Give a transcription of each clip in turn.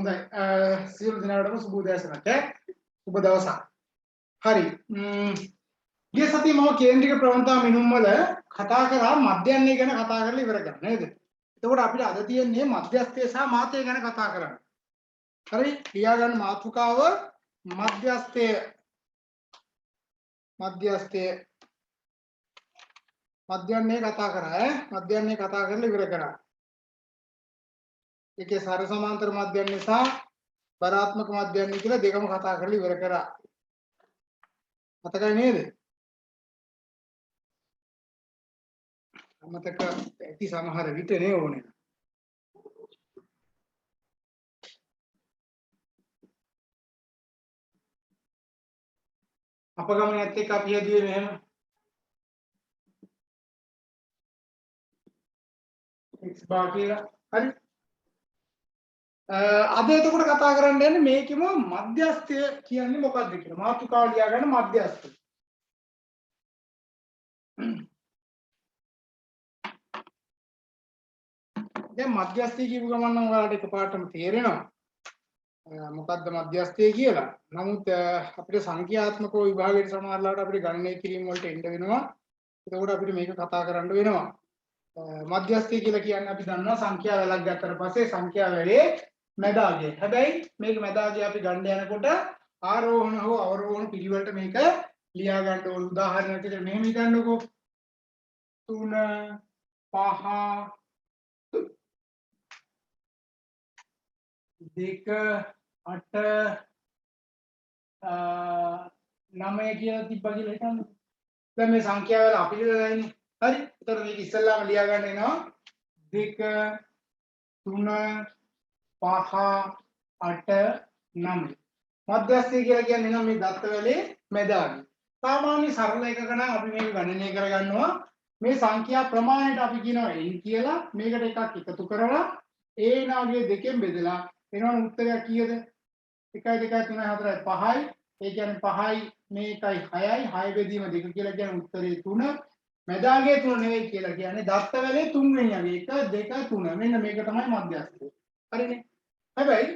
හොඳයි සියලු දිනකටම සුබ උදෑසනක් සුබ දවසක් හරි ගිය සතියේ මම කේන්ද්‍රික ප්‍රවණතා මිනුම් වල කතා කරා මධ්‍යන්නේ ගැන කතා කරලා ඉවර කරා නේද එතකොට අපිට අද තියෙන්නේ මධ්‍යස්ථය සහ මාතය ගැන කතා කරන්න හරි ලියා ගන්න මාතෘකාව මධ්‍යස්ථය මධ්‍යන්නේ කතා කරා මධ්‍යන්නේ කතා කරලා ඉවර කරා ඒකේ සර සමාන්තර මධ්‍යන්නේ සහ බරාත්මක මධ්‍යන්නේ කියලා දෙකම කතා කරලා ඉවර කරා මතකයි නේද අමතක ඇති සමහර විට නේ ඕනේ අපගමනයත් එක්ක අපි හදුවේ මෙහෙම x බාර් කියලා හරි අද එතකොට කතා කරන්න යන්නේ මේකෙම මධ්‍යස්ථය කියන්නේ මොකක්ද කියලා මාතෘකාව ලියා ගන්න මධ්‍යස්ථය දැන් මධ්‍යස්ථය කියපු ගමන් නම් ඔයාලට එකපාරටම තේරෙනවා මොකද්ද මධ්‍යස්ථය කියලා. නමුත් අපිට සංඛ්‍යාත්මකව විභාගයට සමහරලාට අපිට ගණනය කිරීම වලට එන්න වෙනවා. එතකොට අපිට මේක කතා කරන්න වෙනවා. මධ්‍යස්ථය කියලා කියන්නේ අපි දන්නවා සංඛ්‍යා වලක් ගත්තට පස්සේ සංඛ්‍යා වලේ මැදාගය. හැබැයි මේක මැදාගය අපි ගන්න යනකොට ආරෝහණ හෝ අවරෝහණ පිළිවෙලට මේක ලියා ගන්න ඕන. උදාහරණයක් විදිහට මෙහෙම හිතන්නකෝ. 3 5 2 8 9 කියලා තිබ්බා කියලා හිතන්න. දැන් මේ සංඛ්‍යා වල අපි දාන්නේ. හරි. ඒතර මේක ඉස්සෙල්ලාම ලියා ගන්න එනවා 2 3 5 8 9. මධ්‍යස්ථය කියලා කියන්නේ නම් මේ දත්ත වලේ මැදාගය. සාමාන්‍ය සරල එකක නම් අපි මේක ගණනය කරගන්නවා. මේ සංඛ්‍යා ප්‍රමාණයට අපි කියනවා n කියලා. මේකට එකක් එකතු කරලා a නාගේ දෙකෙන් බෙදලා එනවනේ උත්තරයක් කීයද? 1 2 3 4 5යි. ඒ කියන්නේ 5යි මේකයි 6යි. 6 බෙදීම 2 කියලා කියන්නේ උත්තරේ 3. මැදාගේ 3 නෙවෙයි කියලා කියන්නේ දත්ත වලේ 3 වෙනි අගේ 1 2 3. මෙන්න මේක තමයි මධ්‍යස්ථය. හරිනේ. හැබැයි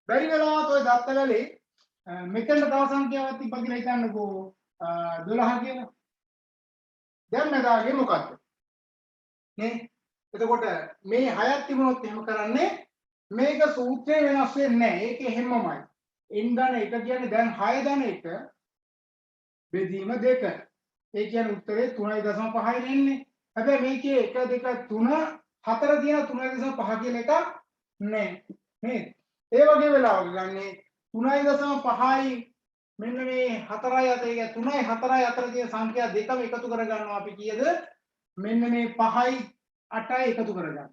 බැරි වෙලාවත් ওই දත්ත වලේ මෙතන තව සංඛ්‍යාවක් තිබ්බා කියලා හිතන්නකෝ 12 කියලා. දැන් මැදාගේ මොකක්ද? නේ? එතකොට මේ 6ක් තිබුණොත් එහෙම කරන්නේ මේක සූත්‍රය වෙනස් වෙන්නේ නැහැ. ඒක එහෙමමයි. n ධන 1 කියන්නේ දැන් 6 ධන 1 බෙදීම 2. ඒ කියන්නේ උත්තරේ 3.5 එන්නේ. හැබැයි මේකේ 1 2 3 4 තියෙන 3.5 කියලා එකක් නැහැ. නේද? ඒ වගේ වෙලාවක ගන්නේ 3.5යි මෙන්න මේ 4යි අතර ඒ 3යි 4යි අතර තියෙන සංඛ්‍යා දෙකම එකතු කරගන්නවා අපි කීයද? මෙන්න මේ 5යි 8යි එකතු කරගන්නවා.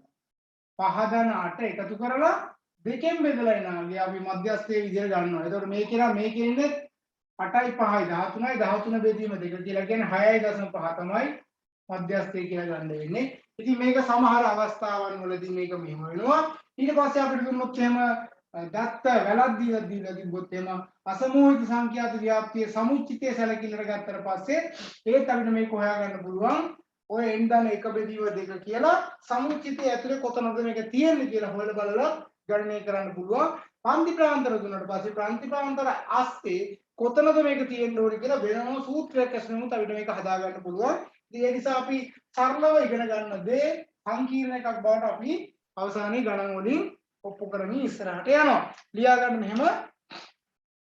5 ධන 8 එකතු කරලා දෙකෙන් බෙදලා එනවා. අපි මධ්‍යස්ථයේ විදිහට ගන්නවා. එතකොට මේකේ ඉන්නේ 8යි 5යි 13යි 13 බෙදීම 2 කියලා කියන්නේ 6.5 තමයි මධ්‍යස්ථය කියලා ගන්න වෙන්නේ. ඉතින් මේක සමහර අවස්ථාවන් වලදී මේක මෙහෙම වෙනවා. ඊට පස්සේ අපිට දුන්නොත් එහෙම දත්ත වැලක් දීලා තිබ්බොත් එහෙම අසමෝහිත සංඛ්‍යාත ව්‍යාප්තිය සමුච්චිතය සැලකිල්ලට ගත්තට පස්සේ ඒත් අපිට මේක හොයාගන්න පුළුවන්. ඔය n ධන 1 බෙදීම 2 කියලා සමුච්චිතය ඇතුලේ කොතනද මේක තියෙන්නේ කියලා හොයලා බලලා ගණනය කරන්න පුළුවන්. පන්ති ප්‍රාන්තර දුන්නාට පස්සේ පන්ති ප්‍රාන්තර ASCII කොතනද මේක තියෙන්න ඕනේ කියලා වෙනම සූත්‍රයක් ඇසුරුමුත් අපිට මේක හදා ගන්න පුළුවන්. ඉතින් ඒ නිසා අපි සරලව ඉගෙන ගන්න දේ සංකීර්ණ එකක් බවට අපි අවසානයේ ගණන් වලින් ඔප්පු කරමින් ඉස්සරහට යනවා. ලියා ගන්න මෙහෙම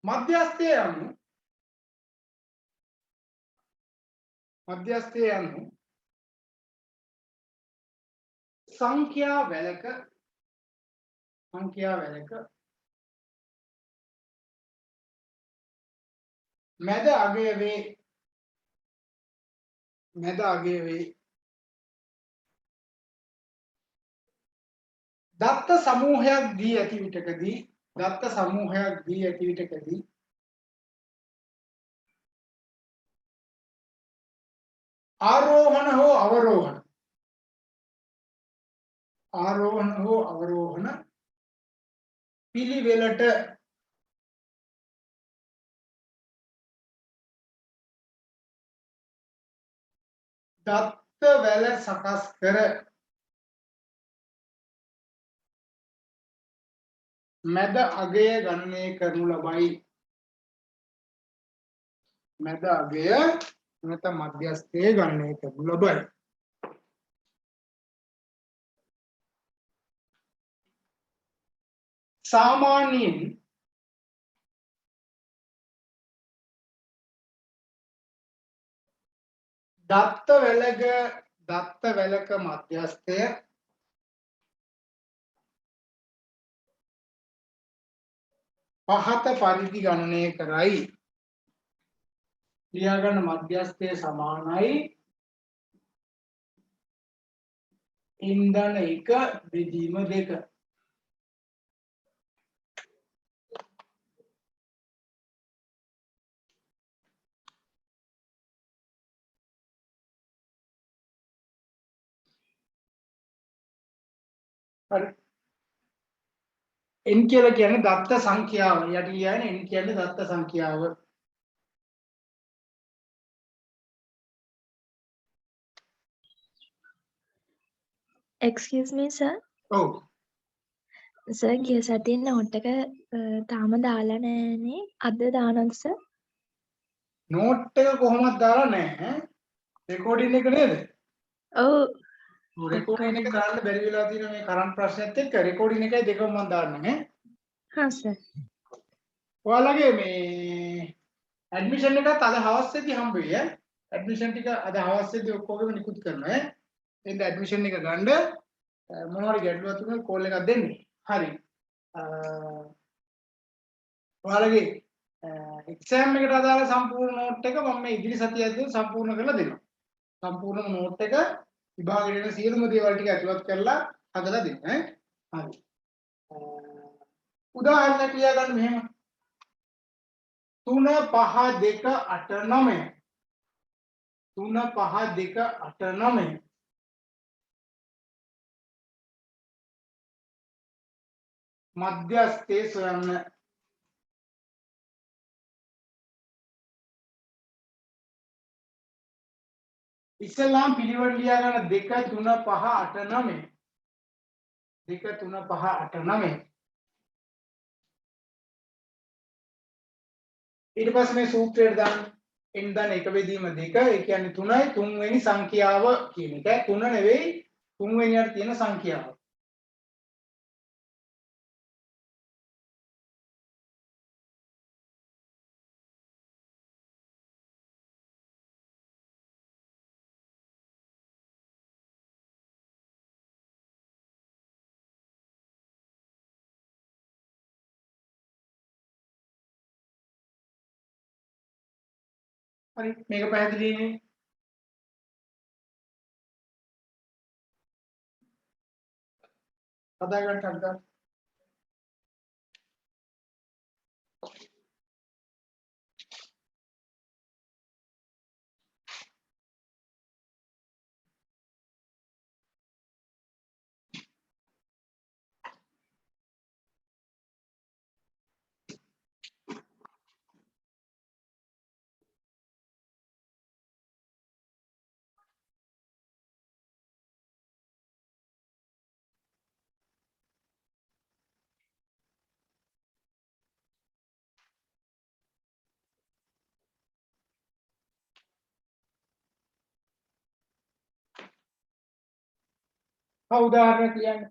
මධ්‍යස්ථය යනු සංඛ්‍යා වලක මැද අගය වේ දත්ත සමූහයක් දී ඇති විටකදී ආරෝහණ හෝ අවරෝහණ පිළිවෙලට දත්ත වැල සකස් කර මැද අගය ගණනය කරනු ලබයි. මැද අගය නැත්නම් මධ්‍යස්ථය ගණනය කරනු ලබයි. සාමාන්‍යයෙන් දත්ත වැලක මධ්‍යස්ථය පහත පරිදි ගණනය කරයි. ලියා ගන්න මධ්‍යස්ථය සමානයි ඉන්ධන 1 බෙදීම 2. හරි. n කියලා කියන්නේ දත්ත සංඛ්‍යාව. යටි කියන්නේ n කියන්නේ දත්ත සංඛ්‍යාව. Excuse me, sir. ඔව්. සර් ගිය සතියේ නෝට් එක තාම දාලා නැහනේ. අද දානවද සර්? නෝට් එක කොහොමද දාලා නැහැ. රෙකෝඩින් එක නේද? ඔව්. රෙකෝඩින් එක දාන්න බැරි වෙලා තියෙන මේ කරන්ට් ප්‍රශ්නෙත් එක්ක රෙකෝඩින් එකයි දෙකම මම දාන්නේ. හා සර්. ඔයාලගේ මේ ඇඩ්මිෂන් එකත් අද හවස්සේදී හම්බ වෙයි ඈ. ඇඩ්මිෂන් ටික අද හවස්සේදී ඔක්කොගෙම නිකුත් කරනවා ඈ. එතෙන් ඇඩ්මිෂන් එක ගන්න මොනවාරි ගැටලුවක් තිබුණොත් කෝල් එකක් දෙන්න. හරි. ඔයාලගේ එක්සෑම් එකට අදාළ සම්පූර්ණ නෝට් එක මම මේ ඉදිරි සතියේදී සම්පූර්ණ කරලා දෙනවා. සම්පූර්ණ නෝට් එක විභාගයට එන සියලුම දේවල් ටික ඇතුළත් කරලා හදලා දෙන්න ඈ. හරි. උදාහරණයක් ලියා ගන්න මෙහෙම. 3 5 2 8 9 3 5 2 8 9 මධ්‍යස්ථයේ සොයන්න. ඉස්ලාම් පිළිවෙල ලියා ගන්න 2 3 5 8 9 2 3 5 8 9 ඊට පස්සේ මේ සූත්‍රයට දාන්න n දාන 1 බෙදීම 2 ඒ කියන්නේ 3යි 3 වෙනි සංඛ්‍යාව කියන එක 3 නෙවෙයි 3 වෙනියට තියෙන සංඛ්‍යාව. හරි මේක පැහැදිලිනේ. හදා ගන්න හදා. උදාහරණයක් කියන්න.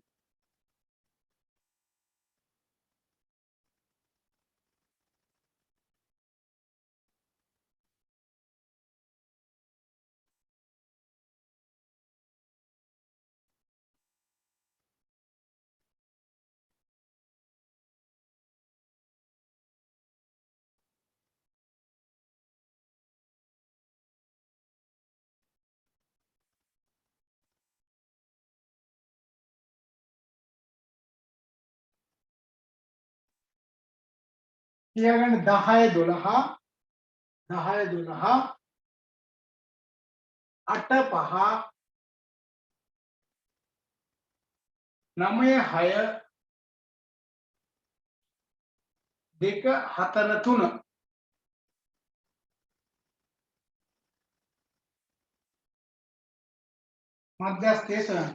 ලියා ගන්න 10 12 10 12 8 5 9 6 2 4 3 මධ්‍යස්ථයේ සොයන්න.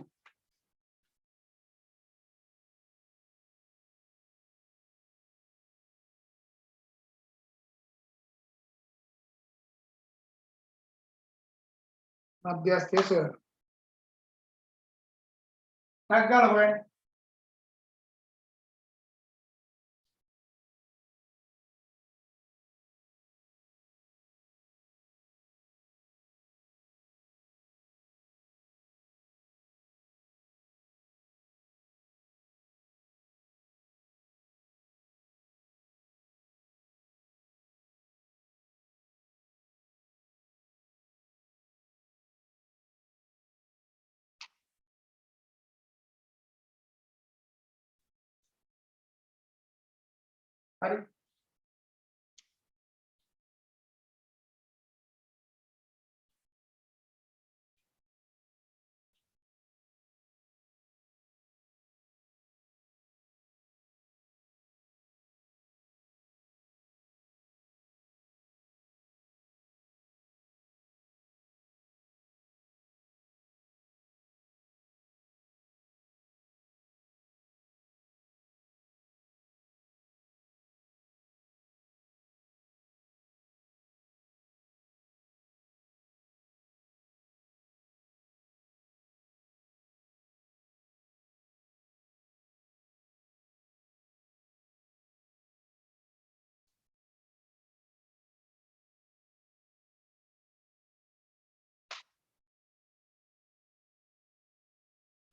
මධ්‍යස්ථය සොයන. ටක් ගාලා හොයන්න. හරි.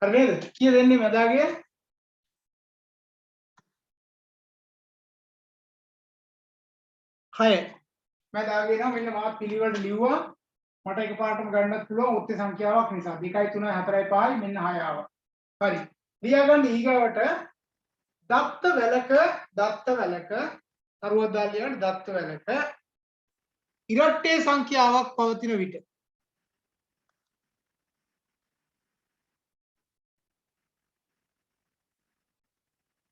හරි නේද? කීය දෙන්නේ මදාගේ? 6. මදාගේ නම් මෙන්න මාත් පිළිවෙලට ලිව්වා. මට එකපාරටම ගන්නත් පුළුවන් උත්තර සංඛ්‍යාවක් නිසා 2 3 4 5 මෙන්න 6 ආවා. හරි. ලියාගන්න ඊගාවට දත්ත වැලක තරුවදාලියන දත්ත වැලක ඉරට්ටේ සංඛ්‍යාවක් පවතින විට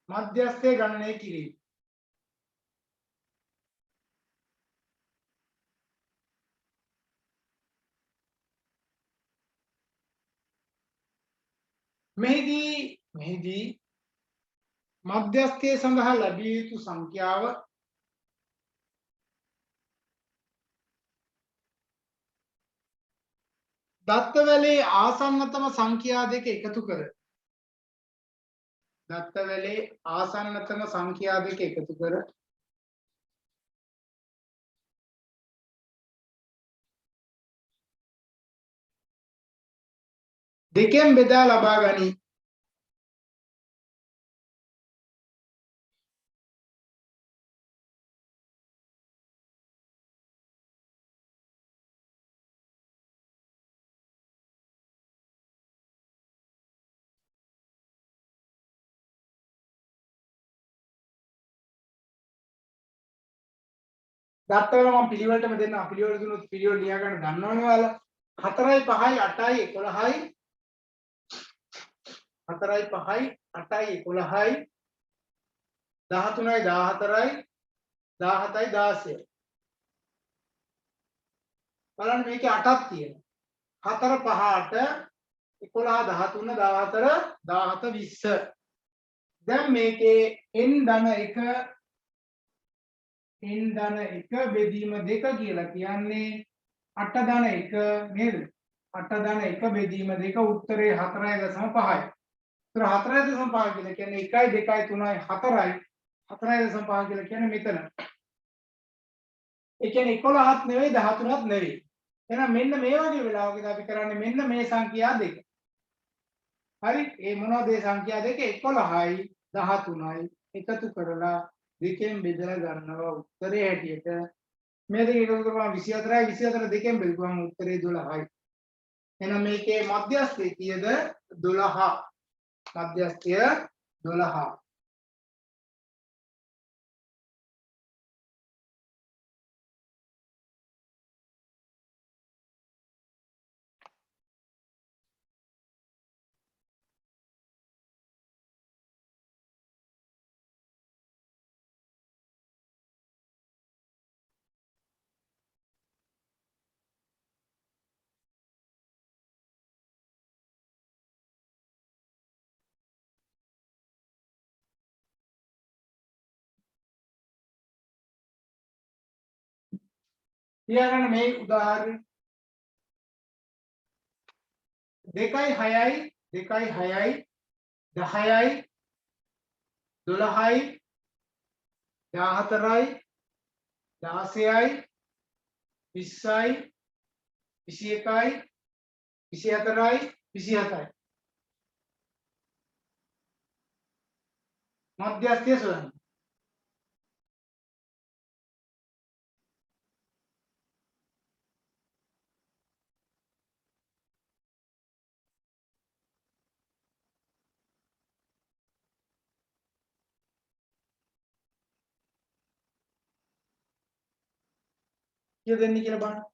මධ්‍යස්ථය ගණනය කිරීම. මෙහිදී මධ්‍යස්ථය සඳහා ලැබිය යුතු සංඛ්‍යාව දත්තවැලේ ආසන්නතම සංඛ්‍යා දෙක එකතු කර දත්තවැලේ ආසන්නතම සංඛ්‍යා දෙක එකතු කර දෙකෙන් බෙදා ලබා ගනී. දත්තවල මම පිළිවෙලටම දෙන්න පිළිවෙල දුන්නොත් පිළිවෙල ලියා ගන්න දන්නවනේ ඔයාලා. 4යි 5යි 8යි 11යි 4යි 5යි 8යි 11යි 13යි 14යි 17යි 16යි. බලන්න මේකේ 8ක් තියෙනවා. 4 5 8 11 13 14 17 20. දැන් මේකේ n ධන 1 බෙදීම 2 කියලා කියන්නේ 8 ධන 1 නේද? 8 ධන 1 බෙදීම 2 උත්තරේ 4.5යි. ඒතර 4.5 කියලා කියන්නේ 1යි 2යි 3යි 4යි 4.5 කියලා කියන්නේ මෙතන. ඒ කියන්නේ 11ක් නෙවෙයි 13ක් නෙවෙයි. එහෙනම් මෙන්න මේ වගේ වෙලාවකදී අපි කරන්නේ මෙන්න මේ සංඛ්‍යා දෙක. හරි? ඒ මොනවද මේ සංඛ්‍යා දෙක? 11යි 13යි එකතු කරලා දෙකෙන් බෙදලා ගන්නවා උත්තරේ හැටියට. මේ දෙක එකතු කරපුවම 24යි 24 දෙකෙන් බෙදුවම උත්තරේ 12යි. එහෙනම් මේකේ මධ්‍යස්ථය කීයද? 12. මධ්‍යස්ථය 12. ඊළඟට මේ උදාහරණය 2යි 6යි 2යි 6යි 10යි 12යි 14යි 16යි 20යි 21යි 24යි 27යි මධ්‍යස්ථය සොයන්න. කීය දෙන්නේ කියලා බලන්න.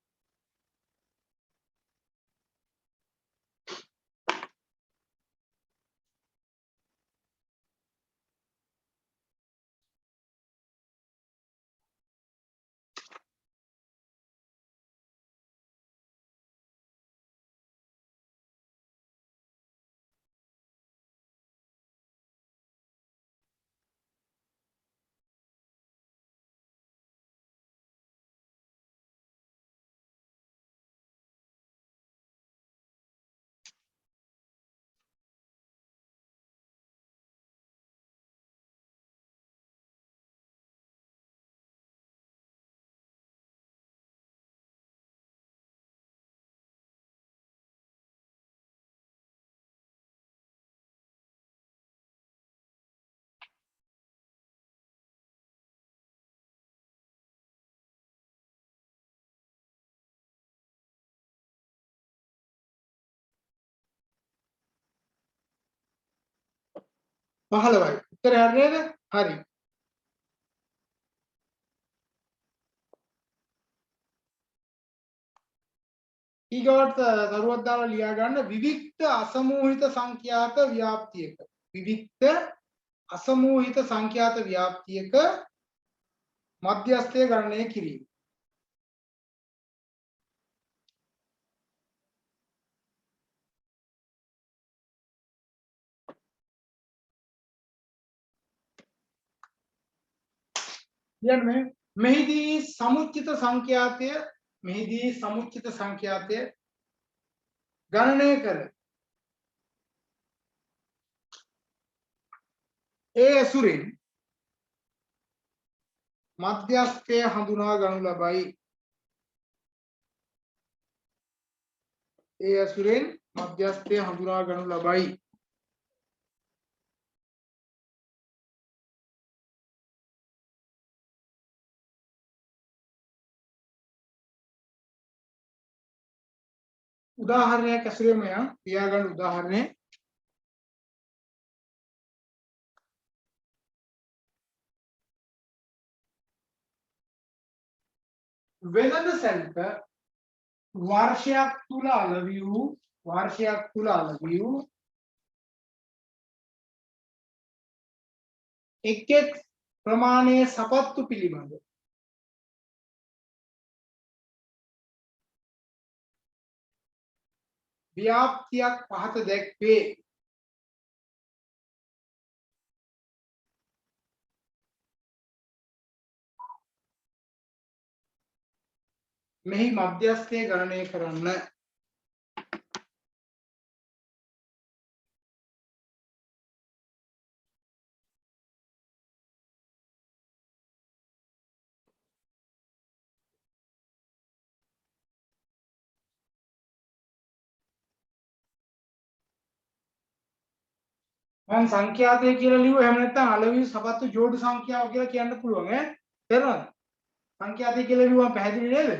පහළවයි. උත්තරය හරි නේද? හරි. ඊගොල්ලන්ට දරුවක් දාලා ලියා ගන්න විවික්ත අසමූහිත සංඛ්‍යාත ව්‍යාප්තියක. විවික්ත අසමූහිත සංඛ්‍යාත ව්‍යාප්තියක මධ්‍යස්ථය ගණනය කිරීම. කියන්නේ මෙහිදී සමුච්චිත සංඛ්‍යාතය ගණනය කර ඒ ඇසුරින් මධ්‍යස්ථය හඳුනා ගනු ලබයි. ඒ ඇසුරින් මධ්‍යස්ථය හඳුනා ගනු ලබයි. උදාහරණයක් ඇසුරේම යම් තියාගන්න උදාහරණය වෙළඳ සැලක වර්ෂයක් තුල අලවි වූ එක් ප්‍රමාණයේ සපත්තු පිළිබඳ ව්‍යාප්තියක් පහත දැක්වේ. මෙහි මධ්‍යස්ථය ගණනය කරන්න. මම සංඛ්‍යාතය කියලා ලිව්ව එහෙම නැත්නම් අලවි සපත්තු ජෝඩු සංඛ්‍යාව කියලා කියන්න පුළුවන් ඈ. තේරුණාද? සංඛ්‍යාතය කියලා ලිව්වම පැහැදිලි නේද?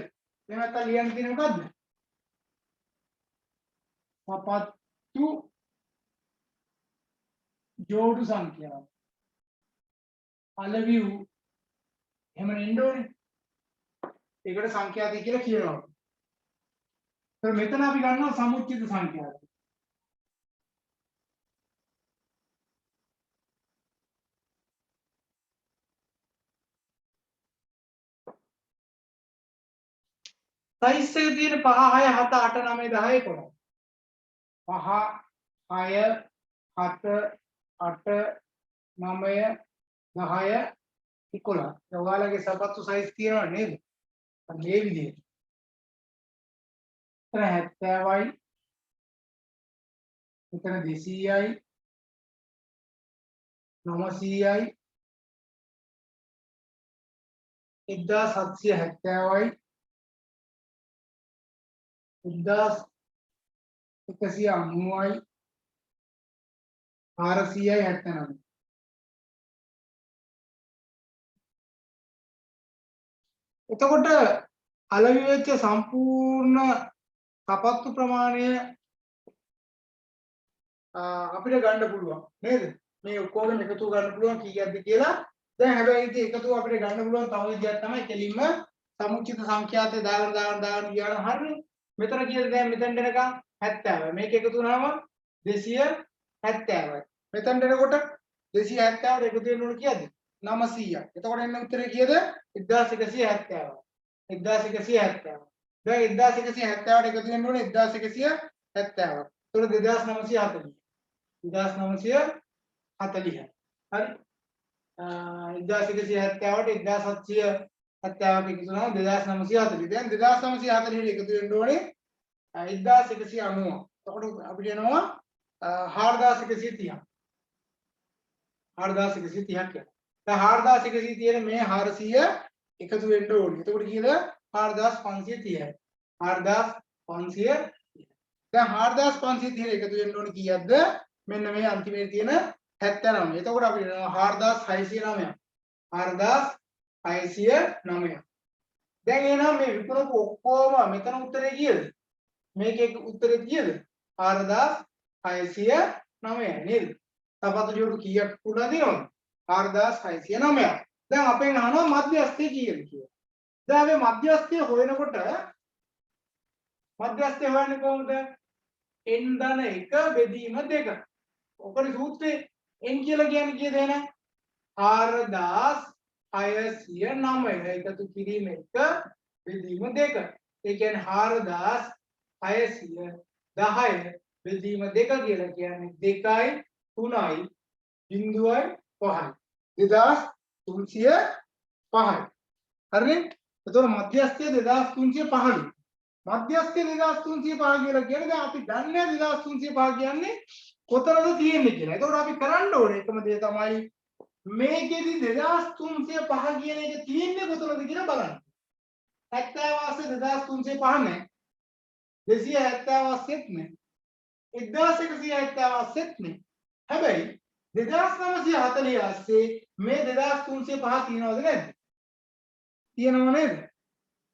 එහෙම නැත්නම් ලියන්න තියෙන්නේ මොකද්ද? සපත්තු ජෝඩු සංඛ්‍යාව. අලවි වූ එහෙම නෙන්න ඕනේ. ඒකට සංඛ්‍යාතය කියලා කියනවා. ඒත් මෙතන අපි ගන්නවා සමුච්චිත සංඛ්‍යාතය. සයිස් එකේ තියෙන 5 6 7 8 9 10 11. 5 6 7 8 9 10 11. ඔයාලගේ සපත්තු සයිස් තියෙනව නේද? මේ විදිහට. 70යි මෙතන 200යි 900යි 1770යි 1190යි 479. එතකොට අලෙවි වෙච්ච සම්පූර්ණ සපත්තු ප්‍රමාණය අපිට ගන්න පුළුවන් නේද? මේ ඔක්කොගෙම එකතු ගන්න පුළුවන් කීයක්ද කියලා. දැන් හැබැයි ඉතින් එකතු අපිට ගන්න පුළුවන් තව විදියක් තමයි කෙලින්ම සමුච්චිත සංඛ්‍යාතය දාගෙන ගියාම හරිනේ. මෙතන කීයද දැන් මෙතෙන් එනකම් 70යි. මේක එකතු වුණාම 270යි. මෙතෙන් එනකොට 270ට එකතු වෙන්න ඕන කීයද? 900යි. එතකොට එන්න උත්තරේ කීයද? 1170යි. 1170. දැන් 1170ට එකතු වෙන්න ඕනේ 1170ක්. ඒතකොට 2940. 1940. හරි. 1170ට 1770ක් එකතු වුණාම 2940. දැන් 2940 එකතු වෙන්න ඕනේ 1190. එතකොට අපිට එනවා 4130. 4130ක් කියලා. දැන් 4130 මේ 400 එකතු වෙන්න ඕනේ. එතකොට කීයද? 4530යි. 4530. දැන් 4530 එකතු වෙන්න ඕනේ කීයක්ද? මෙන්න මේ අන්තිමේ තියෙන 79. එතකොට අපිට එනවා 4609. 4609. දැන් එහෙනම් මේ විකුණපු ඔක්කොම මෙතන උත්තරේ කීයද? මේකේ උත්තරේ කීයද? 4609 නේද? තපතු ජෝඩු කීයක් පුරා දෙනවද? 4609. දැන් අපෙන් අහනවා මධ්‍යස්ථය කීයද කියලා. දැන් මේ මධ්‍යස්ථය හොයනකොට මධ්‍යස්ථය හොයන්නේ කොහොමද? n ධන 1 බෙදීම 2. ඔකනේ සූත්‍රේ n කියලා කියන්නේ කීයද එහෙනම්? 4609 එකතු කිරීම 1 බෙදීම 2. ඒ කියන්නේ 4610 බෙදීම 2 කියලා කියන්නේ 2යි 3යි 0යි 5යි 2305යි. හරිනේ? එතකොට මධ්‍යස්ථය 2305. මධ්‍යස්ථය 2305 කියලා කියන්නේ දැන් අපි දන්නේ 2305 කියන්නේ කොතනද තියෙන්නේ කියලා. එතකොට අපි කරන්න ඕනේ එකම දේ තමයි මේකෙදි 2305 කියන එක තියෙන්නේ කොතනද කියලා බලන්න. 70 වාස්සේ 2305 නැහැ. 270 වාස්සෙත් නැහැ. 1170 වාස්සෙත් නැහැ. හැබැයි 2940 වාස්සේ මේ 2305 තියෙනවද නැද්ද? තියෙනව නේද?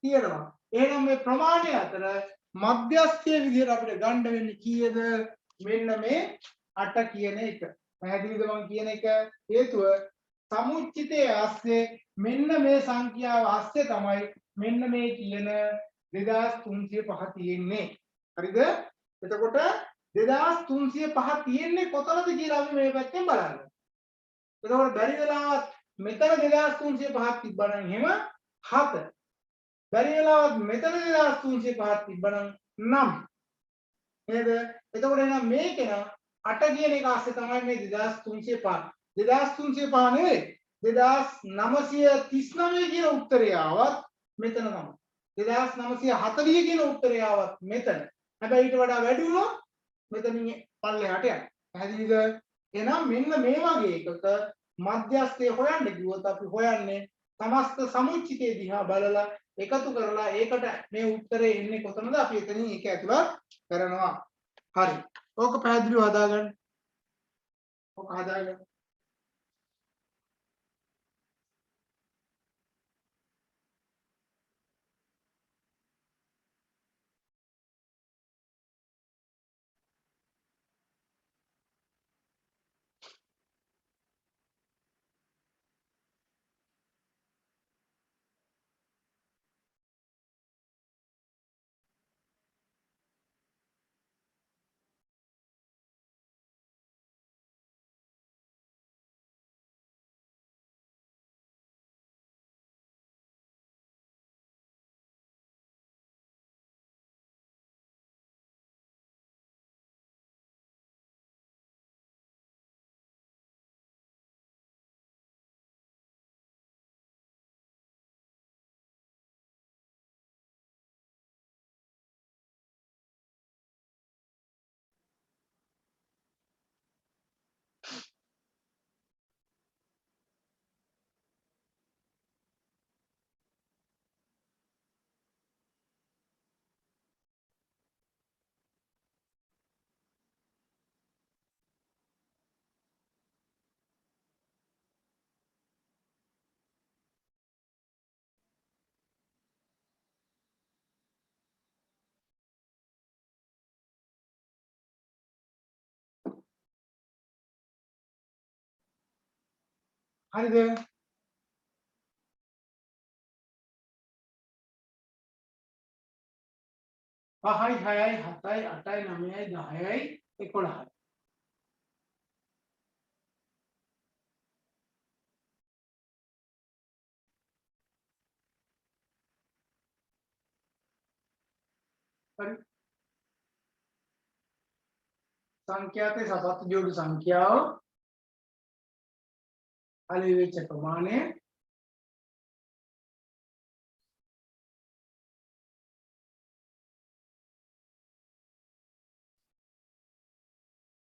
තියෙනවා. එහෙනම් මේ ප්‍රමාණය අතර මධ්‍යස්ථයේ විදිහට අපිට ගන්න වෙන්නේ කීයද? මෙන්න මේ 8 කියන එක. පැහැදිලිද මම කියන එක? හේතුව සමුච්චිතයේ ASCII මෙන්න මේ සංඛ්‍යාව ASCII තමයි මෙන්න මේ කියන 2305 තියෙන්නේ. හරිද? එතකොට 2305 තියෙන්නේ කොතනද කියලා අපි මේ පැත්තෙන් බලන්න. එතකොට බැරි වෙලාවත් මෙතන 2305ක් තිබ්බනම් එහෙම 7. බැරි වෙලාවත් මෙතන 2305ක් තිබ්බනම් 9. නේද? එතකොට එහෙනම් මේකේන 8 කියන එක ASCII තමයි මේ 2305. 2305 නෙවෙයි 2939 කියන උත්තරය ආවත් මෙතන තමයි. 2940 කියන උත්තරය ආවත් මෙතන. හැබැයි ඊට වඩා වැඩි වුණොත් මෙතනින් පල්ලෙහාට යනවා. පැහැදිලිද? එහෙනම් මෙන්න මේ වගේ එකක මධ්‍යස්ථය හොයන්න කිව්වොත් අපි හොයන්නේ සමස්ත සමුච්චිතේ දිහා බලලා එකතු කරලා ඒකට මේ උත්තරේ එන්නේ කොතනද අපි එතනින් ඒක ඇතුළත් කරනවා. හරි. ඕක පැහැදිලිව හදාගන්න. ඕක හදාගන්න. හරිද? පහයි 6යි 7යි 8යි 9යි 10යි 11යි. හරි. සංඛ්‍යාතේ සපත්තු ජෝඩු සංඛ්‍යාව අලෙවි වෙච්ච ප්‍රමාණය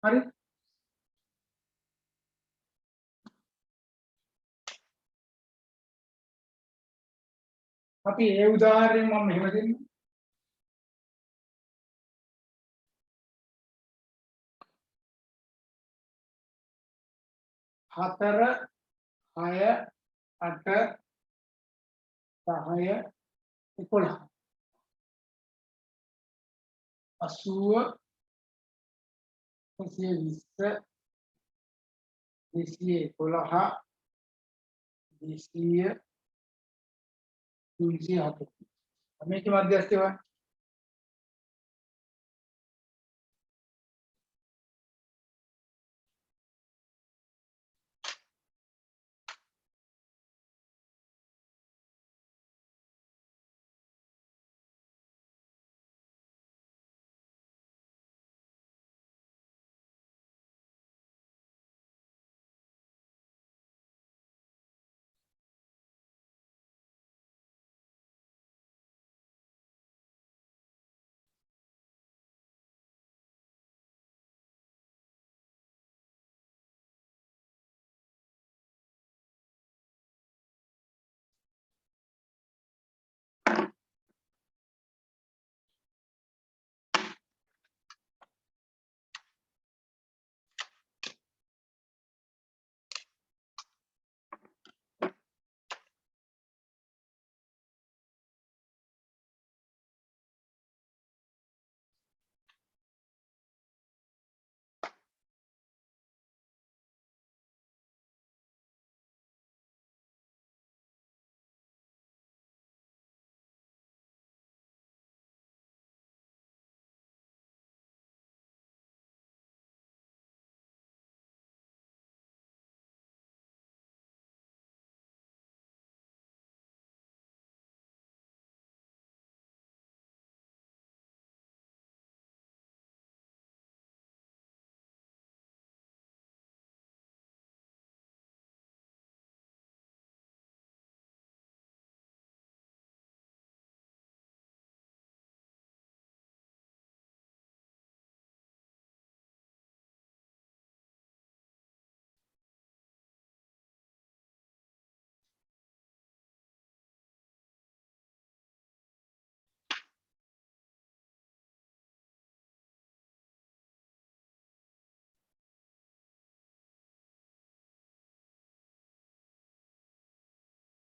හරි. අපි ඒ උදාහරණය මම මෙහෙම දෙන්නම්. 4 6 8 10 11 80 120 211 200 307 මේකේ මැදස්තේ වань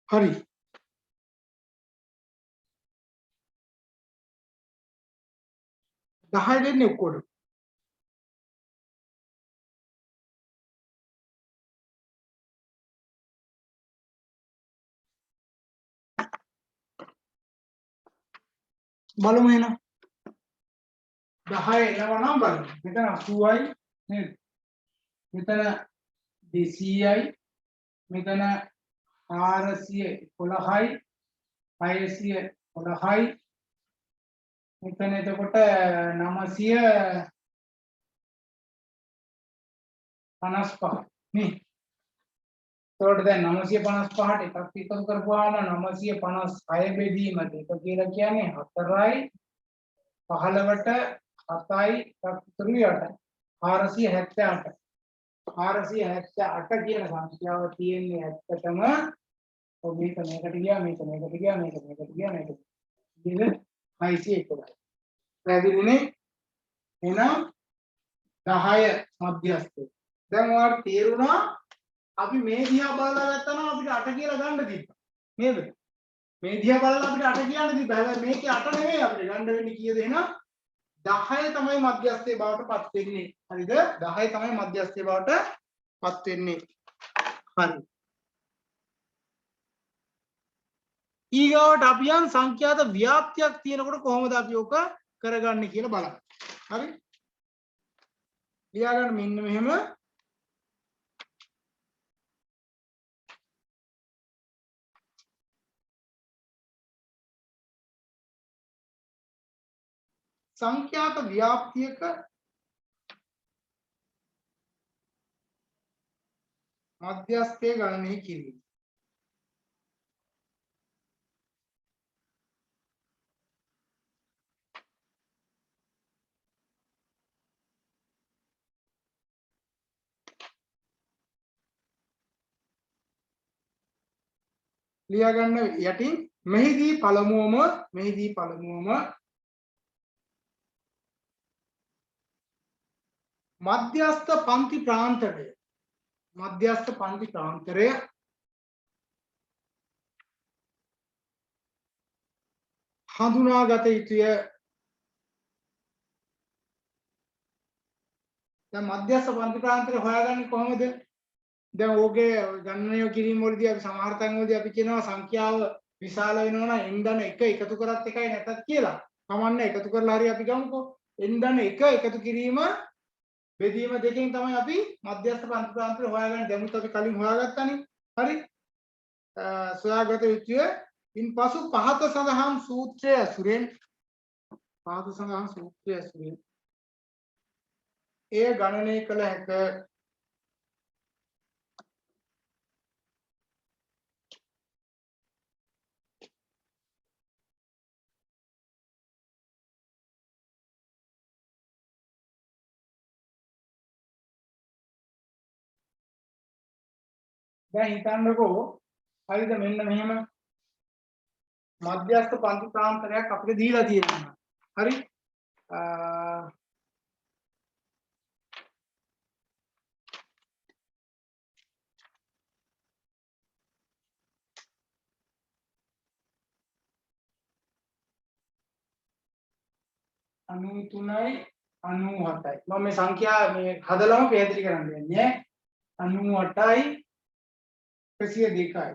හරි. දහය දෙන්නේ ඔක්කොට. බලමු එහෙනම්. 10 එනවා නම් බලමු. මෙතන 80යි නේද? මෙතන 200යි. මෙතන 411යි 611යි. මෙතන එතකොට 955 නේ. ඒකට දැන් 955ට එකක් එකතු කරපුවාම 956 බෙදීම දෙක කියලා කියන්නේ 4යි 15ට 7යි එකතුරු 8යි 478 478 කියන සංඛ්‍යාව තියෙන්නේ ඇත්තටම ඔය මේක මේකට ගියා මේක මේකට ගියා මේක මේකට ගියා මේක ඉතින් 611 පැහැදිලිනේ. එහෙනම් 10 මධ්‍යස්ථය. දැන් ඔයාලට තේරුණා අපි මේ දිහා බලලා ගත්තා නම් අපිට 8 කියලා ගන්න තිබ්බා. නේද? මේ දිහා බලලා අපිට 8 කියන්න තිබ්බා. හැබැයි මේකේ 8 නෙමෙයි අපිට ගන්න වෙන්නේ කීයද එහෙනම්? 10 තමයි මධ්‍යස්ථයේ බවට පත් වෙන්නේ. හරිද? 10 තමයි මධ්‍යස්ථයේ බවට පත් වෙන්නේ. හරි. ඊගාවට අපි යන් සංඛ්‍යාත ව්‍යාප්තියක් තියෙනකොට කොහොමද අපි ඔක කරගන්නේ කියලා බලන්න. හරි? ලියා ගන්න මෙන්න මෙහෙම සංඛ්‍යාත ව්‍යාප්තියක මධ්‍යස්ථය ගණනය කිරීම. ලියා ගන්න යටින් මෙහිදී පළමුවම මධ්‍යස්ථ පන්ති ප්‍රාන්තරය හඳුනාගත යුතුය. දැන් මධ්‍යස්ථ පන්ති ප්‍රාන්තරය හොයාගන්නේ කොහොමද? දැන් ඕකේ ගණනය කිරීම වලදී අපි සමහර තැන්වලදී අපි කියනවා සංඛ්‍යාව විශාල වෙනවා නම් n ධන 1 එකතු කරත් එකයි නැතත් කියලා. කමන්නේ එකතු කරලා හරි අපි ගමුකෝ. n ධන 1 එකතු කිරීම බෙදීම දෙකෙන් තමයි අපි මධ්‍යස්ථ පන්ති ප්‍රාන්තරය හොයාගන්නේ. දැනුත් අපි කලින් හොයාගත්තානේ. හරි? සොයාගත යුතුය. ඉන්පසු පහත සඳහන් සූත්‍රය ඇසුරෙන් එය ගණනය කළ හැක. දැන් හිතන්නකෝ හරිද මෙන්න මෙහෙම මධ්‍යස්ථ පන්ති ප්‍රාන්තරයක් අපිට දීලා තියෙනවා. හරි? අනු 3යි 97යි. මම මේ සංඛ්‍යා මේ හදලම පැහැදිලි කරන්න දෙන්නේ. 98යි 102යි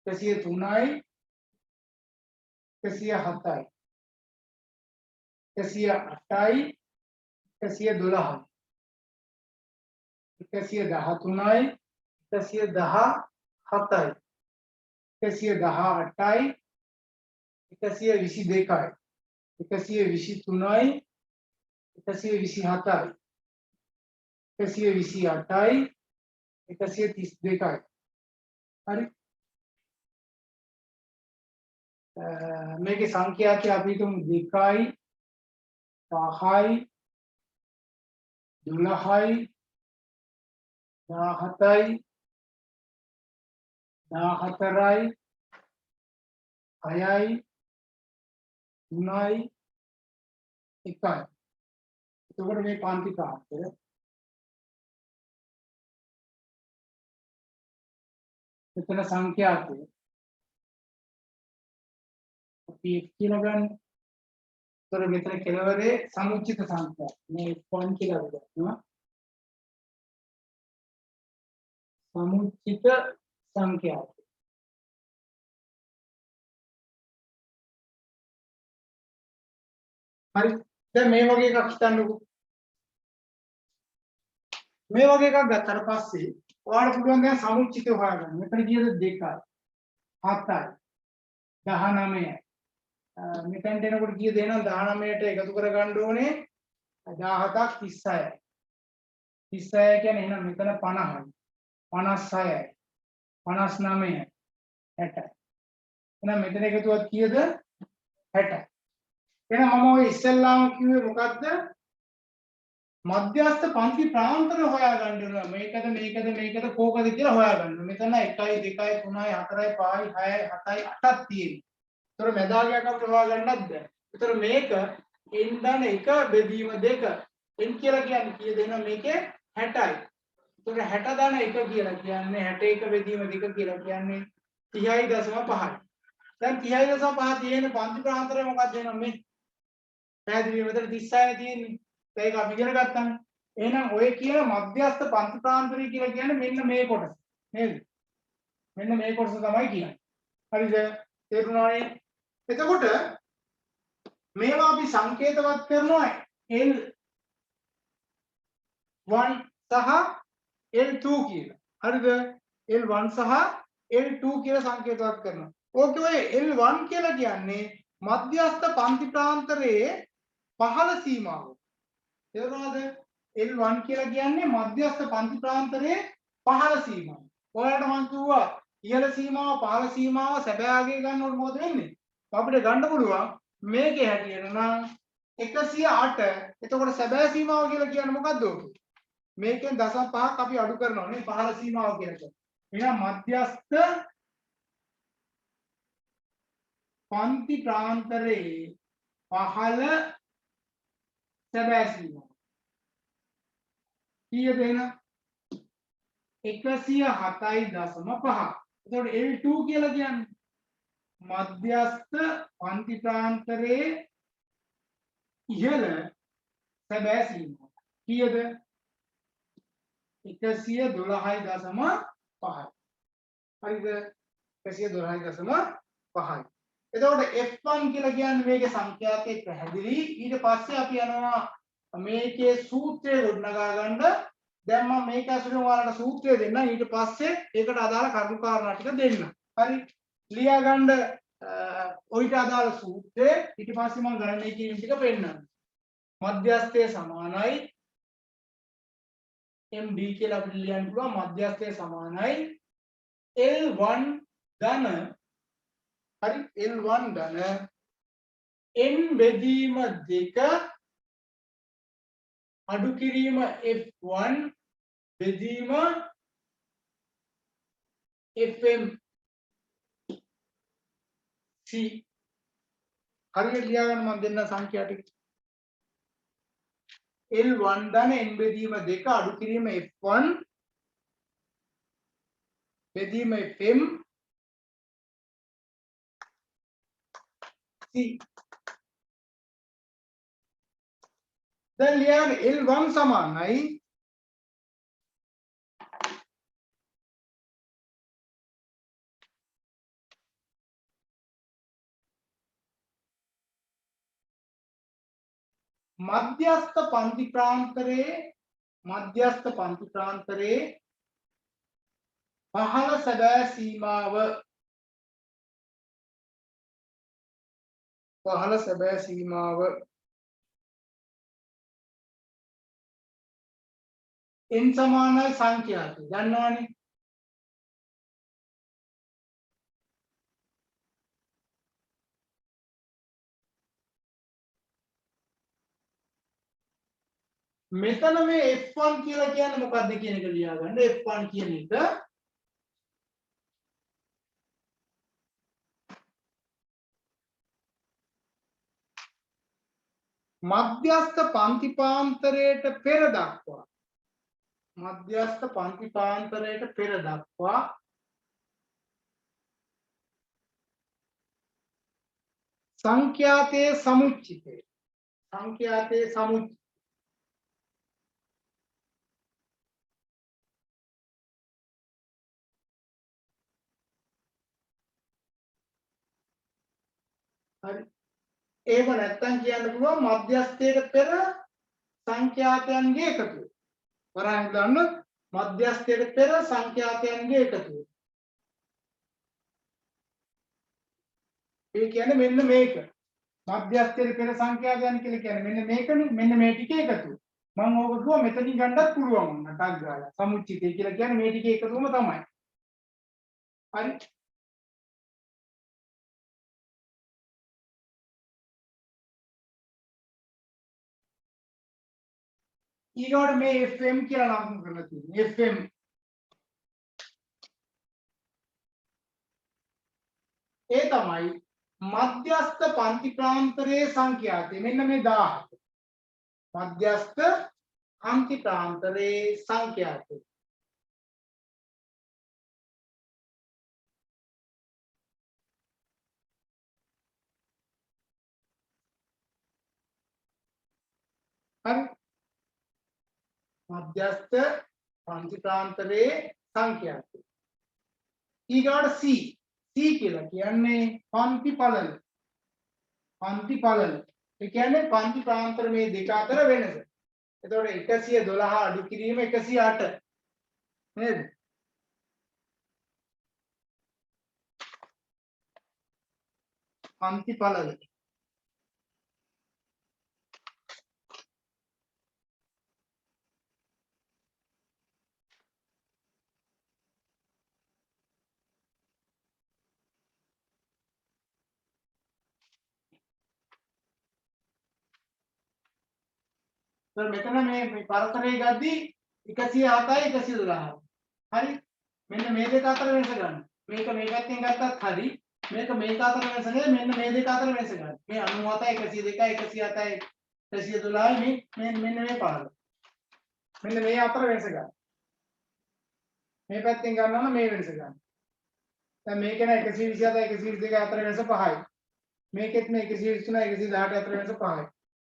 103යි 107යි 108යි 112යි 113යි 117යි 118යි 122යි 123යි 127යි 128යි 132යි. හරි? මේකේ සංඛ්‍යාති අපි තුමු 2යි 5යි 12යි 17යි 14යි 6යි 3යි 1යි. එතකොට මේ පන්ති ප්‍රාන්තරය මෙතන සංඛ්‍යාතය අපි කියලා ගන්න. ඒතර මෙතන කෙලවරේ සමුච්චිත සංඛ්‍යා මේ 1 කියලා ගන්නවා. සමුච්චිත සංඛ්‍යා. හරි? දැන් මේ වගේ එකක් හිතන්නකෝ. මේ වගේ එකක් ගත්තට පස්සේ ඔයාලට පුළුවන් දැන් සමුච්චිතය හොයාගන්න. මෙතන කීයද 2යි 7යි 19යි. මෙතෙන්ට එනකොට කීයද එහෙනම් 19ට එකතු කරගන්න ඕනේ 17ක් 36යි. 36 කියන්නේ එහෙනම් මෙතන 50යි 56යි 59යි 60යි. එහෙනම් මෙතන එකතුවත් කීයද 60යි. එහෙනම් මම ඔය ඉස්සෙල්ලාම කිව්වේ මොකද්ද? මධ්‍යස්ථ පන්ති ප්‍රාන්තර හොයාගන්න ඕන. මේකද කෝකද කියලා හොයාගන්න. මෙතන 1යි 2යි 3යි 4යි 5යි 6යි 7යි 8ක් තියෙනවා. ඒතර මෙදාගයක් අපිට හොයාගන්නත් බැහැ. ඒතර මේක n ධන 1 බෙදීම 2. n කියලා කියන්නේ කීයද? එහෙනම් මේකේ 60යි. ඒතර 60 ධන 1 කියලා කියන්නේ 61 බෙදීම 2 කියලා කියන්නේ 30.5යි. දැන් 30.5 තියෙන පන්ති ප්‍රාන්තරය මොකක්ද එහෙනම් මේ? පැහැදිලිව මෙතන 36යි තියෙන්නේ. ඒක අපි ඉගෙන ගත්තානේ. එහෙනම් ඔය කියන මධ්‍යස්ථ පන්ති ප්‍රාන්තරය කියලා කියන්නේ මෙන්න මේ කොටස. නේද? මෙන්න මේ කොටස තමයි කියන්නේ. හරිද? තේරුණානේ? එතකොට මේවා අපි සංකේතවත් කරනවා L1 සහ L2 කියලා. හරිද? L1 සහ L2 කියලා සංකේතවත් කරනවා. ඕකේ ඔය L1 කියලා කියන්නේ මධ්‍යස්ථ පන්ති ප්‍රාන්තරයේ පහළ සීමාව. තේරුණාද? L1 කියලා කියන්නේ මධ්‍යස්ථ පන්ති ප්‍රාන්තරයේ පහළ සීමාව. ඔයාලට මම කිව්වා ඉහළ සීමාව පහළ සීමාව සැබෑගේ ගන්නකොට මොකද වෙන්නේ? අපිට ගන්න පුළුවන් මේකේ හැටියට නම් 108. එතකොට සැබෑ සීමාව කියලා කියන්නේ මොකද්ද ඔක? මේකෙන් 0.5ක් අපි අඩු කරනවා නේ පහළ සීමාව කියලා කියන්නේ. එහෙනම් මධ්‍යස්ථ පන්ති ප්‍රාන්තරයේ පහළ සැබෑ සීමාව. කීයද එහෙනම්? 107.5. එතකොට L2 කියලා කියන්නේ මධ්‍යස්ථ පන්ති ප්‍රාන්තරයේ ඉහළ සැබෑ සීමාව. කීයද? 112.5. හරිද? 112.5. එතකොට F1 කියලා කියන්නේ මේකේ සංඛ්‍යාතයේ පැහැදිලි. ඊට පස්සේ අපි යනවා මේකේ සූත්‍රය ගොඩනගා ගන්න. දැන් මම මේක ඇසුරෙන් ඔයාලට සූත්‍රය දෙන්න. ඊට පස්සේ ඒකට අදාළ කරුණු කාරණා ටික දෙන්න. හරි? ලියා ගන්න ඔයිට අදාළ සූත්‍රය. ඊට පස්සේ මම ගණනය කිරීම ටික පෙන්නනවා. මධ්‍යස්ථය සමානයි MD කියලා අපිට ලියන්න පුළුවන්. මධ්‍යස්ථය සමානයි L1 ධන හරි L1 ධන n බෙදීම 2 අඩු කිරීම F1 බෙදීම FM C හරියට ලියා ගන්න මම දෙන්න සංඛ්‍යා ටික. L1 ධන n බෙදීම 2 අඩු කිරීම F1 බෙදීම FM C. දැන් ලියන්න L1 සමානයි මධ්‍යස්ථ පන්ති ප්‍රාන්තරයේ පහළ සැබෑ සීමාව n සමානයි සංඛ්‍යාතය. දන්නවනේ. මෙතන මේ F1 කියලා කියන්නේ මොකක්ද කියන එක ලියා ගන්න. F1 කියන එක මධ්‍යස්ථ පන්ති ප්‍රාන්තරයට පෙර දක්වා සංඛ්‍යාතයේ සමුච්චිතය. හරි. එහෙම නැත්තම් කියන්න පුළුවන් මධ්‍යස්ථයට පෙර සංඛ්‍යාතයන්ගේ එකතුව. වරහන් ගන්න මධ්‍යස්ථයට පෙර සංඛ්‍යාතයන්ගේ එකතුව. ඒ කියන්නේ මෙන්න මේක. මධ්‍යස්ථයට පෙර සංඛ්‍යාතයන් කියලා කියන්නේ මෙන්න මේකනේ. මෙන්න මේ ටික එකතුව. මම ඕක කිව්වා මෙතනින් ගන්නත් පුළුවන් නටක් ගාලා. සමුච්චිතය කියලා කියන්නේ මේ ටික එකතුවම තමයි. හරි. ඊගොඩ මේ FM කියලා නම් කරලා තියෙනවා. FM ඒ තමයි මධ්‍යස්ථ පන්ති ප්‍රාන්තරයේ සංඛ්‍යාතය. මෙන්න මේ 17. මධ්‍යස්ථ පන්ති ප්‍රාන්තරයේ සංඛ්‍යාතය. හරි. මධ්‍යස්ථ පන්ති ප්‍රාන්තරයේ සංඛ්‍යාතය. ඊගාට C කියලා කියන්නේ පන්ති පළල. පන්ති පළල. ඒ කියන්නේ පන්ති ප්‍රාන්තර මේ දෙක අතර වෙනස. එතකොට 112 අඩු කිරීම 108 නේද? පන්ති පළල. तर මෙතන මේ පරතරය ගද්දී 107යි 112. හරි? මෙන්න මේ දෙක අතර වෙනස ගන්න. මේක මේ පැත්තෙන් ගත්තත් හරි. මේක මේක අතර වෙනස නෙවෙයි මෙන්න මේ දෙක අතර වෙනස ගන්න. මේ 97යි 102යි 107යි 112යි මෙන්න මේ පාඩම. මෙන්න මේ අතර වෙනස ගන්න. මේ පැත්තෙන් ගන්නවා මේ වෙනස ගන්න. දැන් මේක නේ 127 122 අතර වෙනස 5යි. මේකෙත් මේ 123 118 අතර වෙනස 5යි.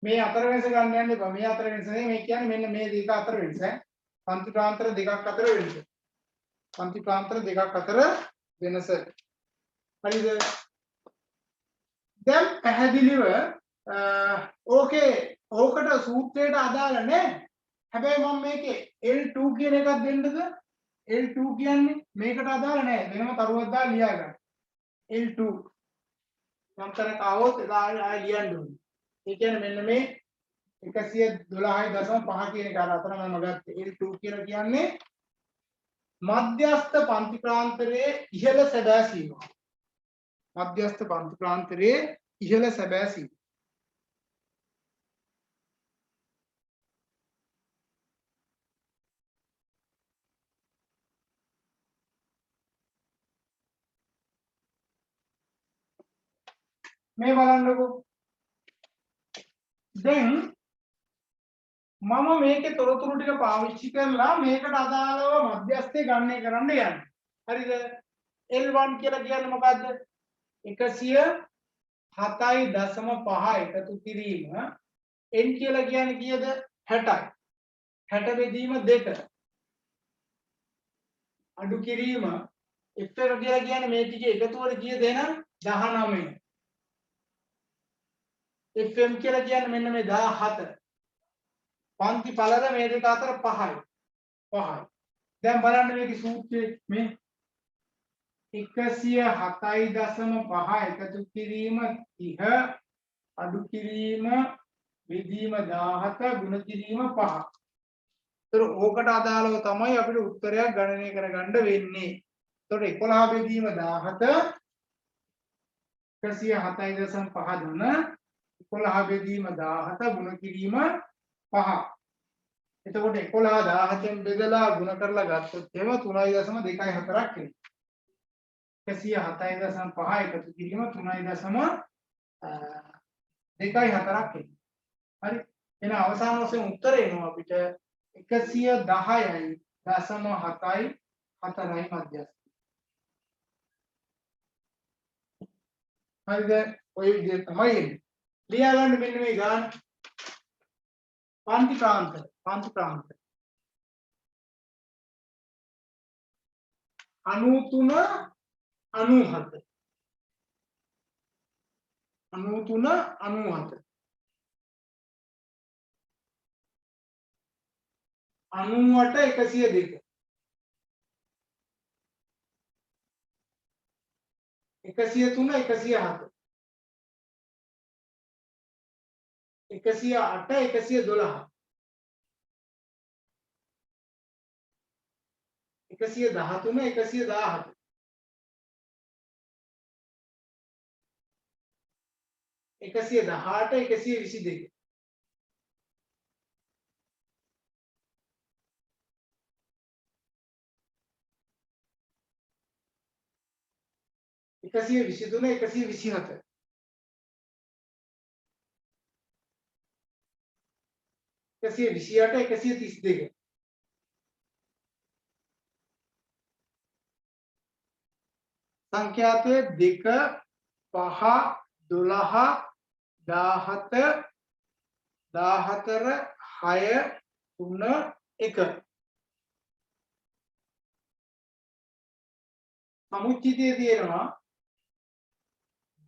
මේ අතර වෙනස ගන්න යන්න එපා. මේ අතර වෙනස නෙවෙයි මේ කියන්නේ මෙන්න මේ දෙක අතර වෙනස. පන්ති ප්‍රාන්තර දෙකක් අතර වෙනස. පන්ති ප්‍රාන්තර දෙකක් අතර වෙනස. හරිද? දැන් පැහැදිලිව ඕකේ ඕකට සූත්‍රයට අදාළ නැහැ. හැබැයි මම මේකේ L2 කියන එකක් දෙන්නද? L2 කියන්නේ මේකට අදාළ නැහැ. වෙනම තරුවක් දාලා ලියා ගන්න. L2 නම් තරක આવොත් ආයෙ ලියන්න ඕනේ. ඒ කියන්නේ මෙන්න මේ 112.5 කියන එක අතර මම ගත්තේ L2 කියලා කියන්නේ මධ්‍යස්ථ පන්ති ප්‍රාන්තරයේ ඉහළ සැබෑ සීමාව. මධ්‍යස්ථ පන්ති ප්‍රාන්තරයේ ඉහළ සැබෑ සීමාව. මේ බලන්නකෝ. දැන් මම මේකේ තොරතුරු ටික පාවිච්චි කරලා මේකට අදාළව මධ්‍යස්ථය ගණනය කරන්න යන්නේ. හරිද? L1 කියලා කියන්නේ මොකද්ද? 107.5 එකතු කිරීම n කියලා කියන්නේ කීයද? 60යි. 60 බෙදීම 2. අඩු කිරීම f කියලා කියන්නේ මේ ටිකේ එකතුවට කීයද එහෙනම්? 19. fm කියලා කියන්නේ මෙන්න මේ 17. පන්ති පළල මේ දෙක අතර 5යි. 5යි. දැන් බලන්න මේකේ සූත්‍රයේ මේ 107.5 එකතු කිරීම 30 අඩු කිරීම බෙදීම 17 ගුණ කිරීම 5. ඒතර ඕකට අදාළව තමයි අපිට උත්තරයක් ගණනය කරගන්න වෙන්නේ. ඒතර 11 බෙදීම 17 107.5 ධන 11 බෙදීම 17 ගුණ කිරීම 5. එතකොට 11 17න් බෙදලා ගුණ කරලා ගත්තොත් එහෙම 3.24ක් එනවා. 107.5 එකතු කිරීම 3.24ක් එනවා. හරි. එහෙනම් අවසාන වශයෙන් උත්තරය එනවා අපිට 110.7යි 4යි මධ්‍යස්ථ. හරිද? ඔය විදිහට තමයි එන්නේ. ලියා ගන්න මෙන්න මේ ගාන පන්ති ප්‍රාන්තර 93 97 93 97 98 102 103 107 108 112 113 117 118 122 123 127 128 132 සංඛ්‍යාතයේ 2 5 12 17 14 6 3 1 සමුච්චිතයේ තියෙනවා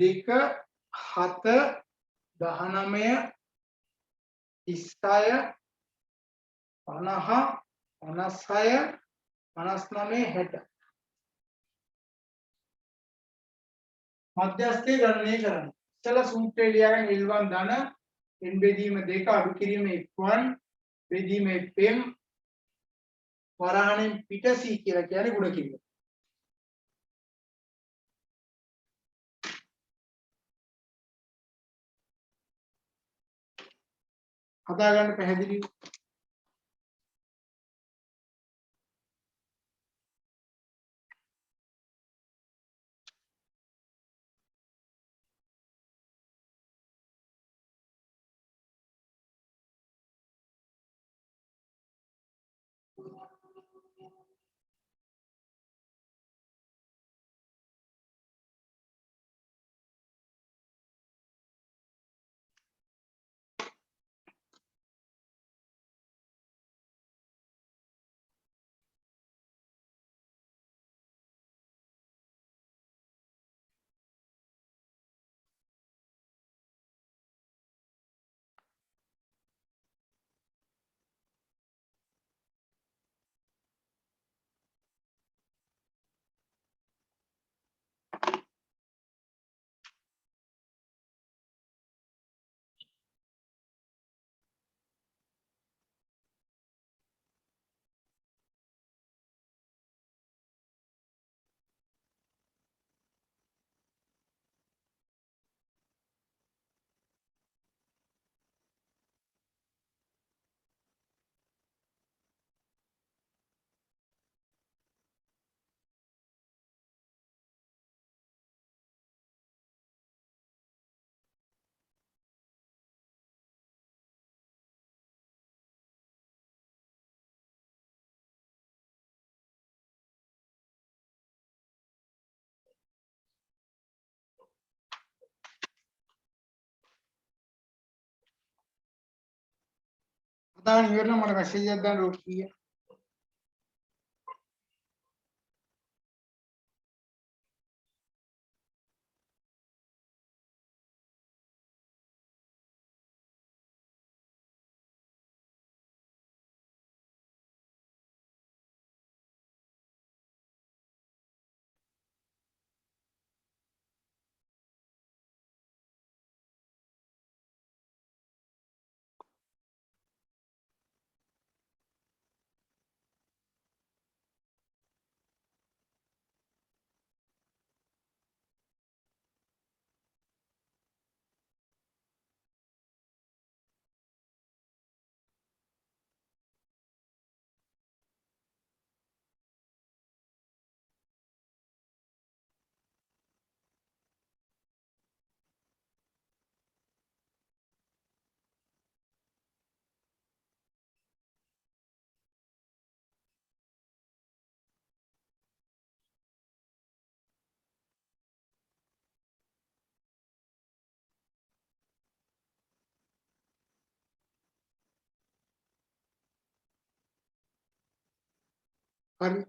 2 7 19 36 50 56 59 60 මධ්‍යස්ථය ගණනය කරන්න. ඉතල සූත්‍රය ලියාගෙන L1 ධන n බෙදීම 2 අඩු කිරීම f1 බෙදීම fm වරහණෙන් පිට c කියලා කියන්නේ ගුණ කිරීම. හදා ගන්න පැහැදිලි. හදාගෙන ඉවරනම් මට මැසේජ් එකක් දාන්න ඕක කීය. හරි.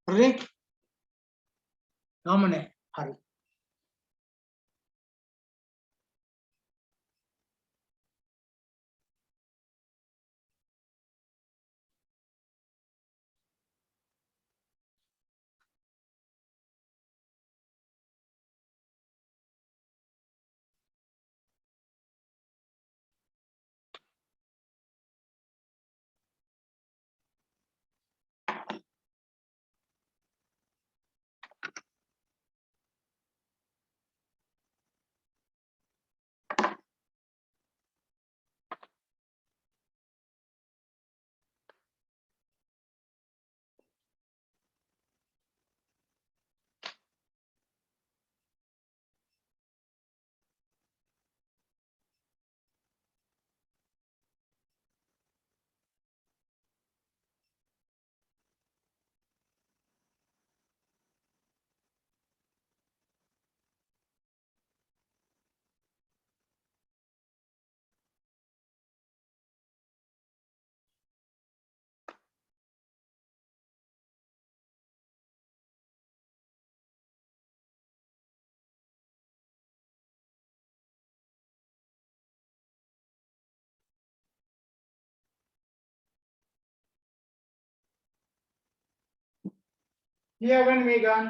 හරි. තාම නෑ. හරි. लियागන්න මේ ගන්න.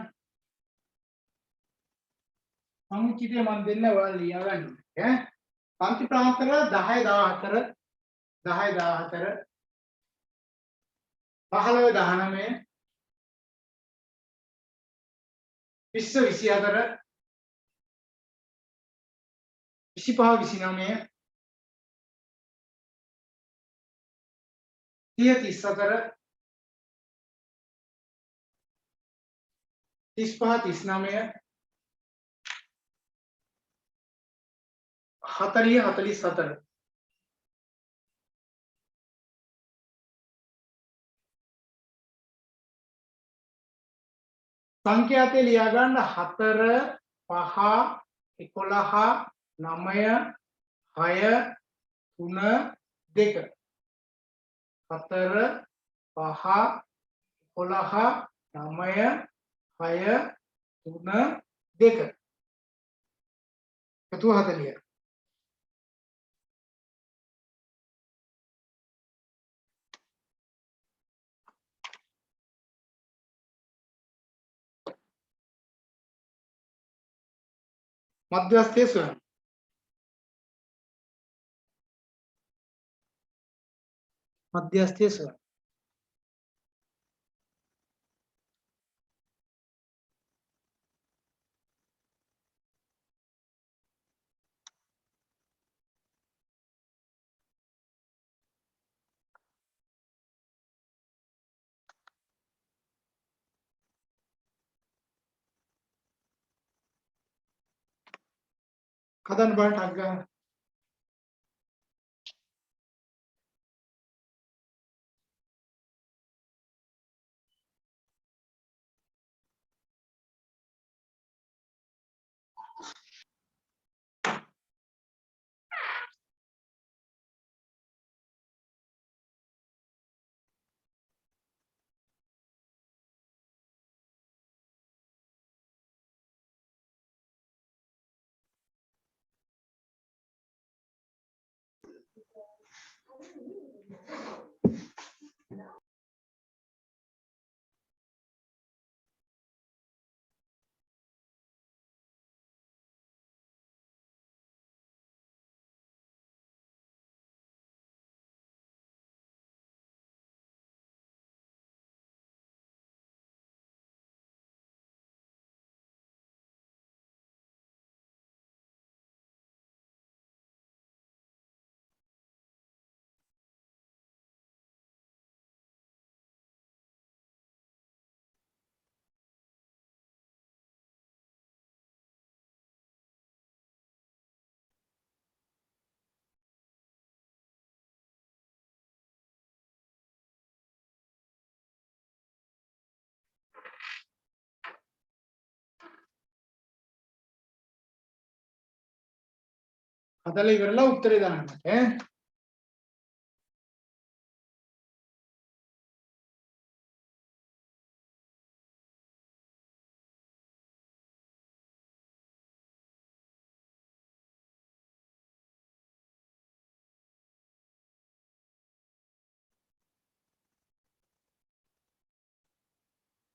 සමුචිතය මම දෙන්න ඔයාලා ලියාගන්න. ඈ පන්ති ප්‍රාන්තර 10 14 10 14 15 19 20 24 25 29 30 34 35 39 40 44 සංඛ්‍යාතේ ලියා ගන්න 4 5 11 9 6 3 2 4 5 11 9 6 3 2 එකතු 40 මධ්‍යස්ථයේ සොයන්න මධ්‍යස්ථයේ සොයන්න හදන්න බලන්න ටක් ගන්න හදලා ඉවරලා උත්තරේ දාන්න ඈ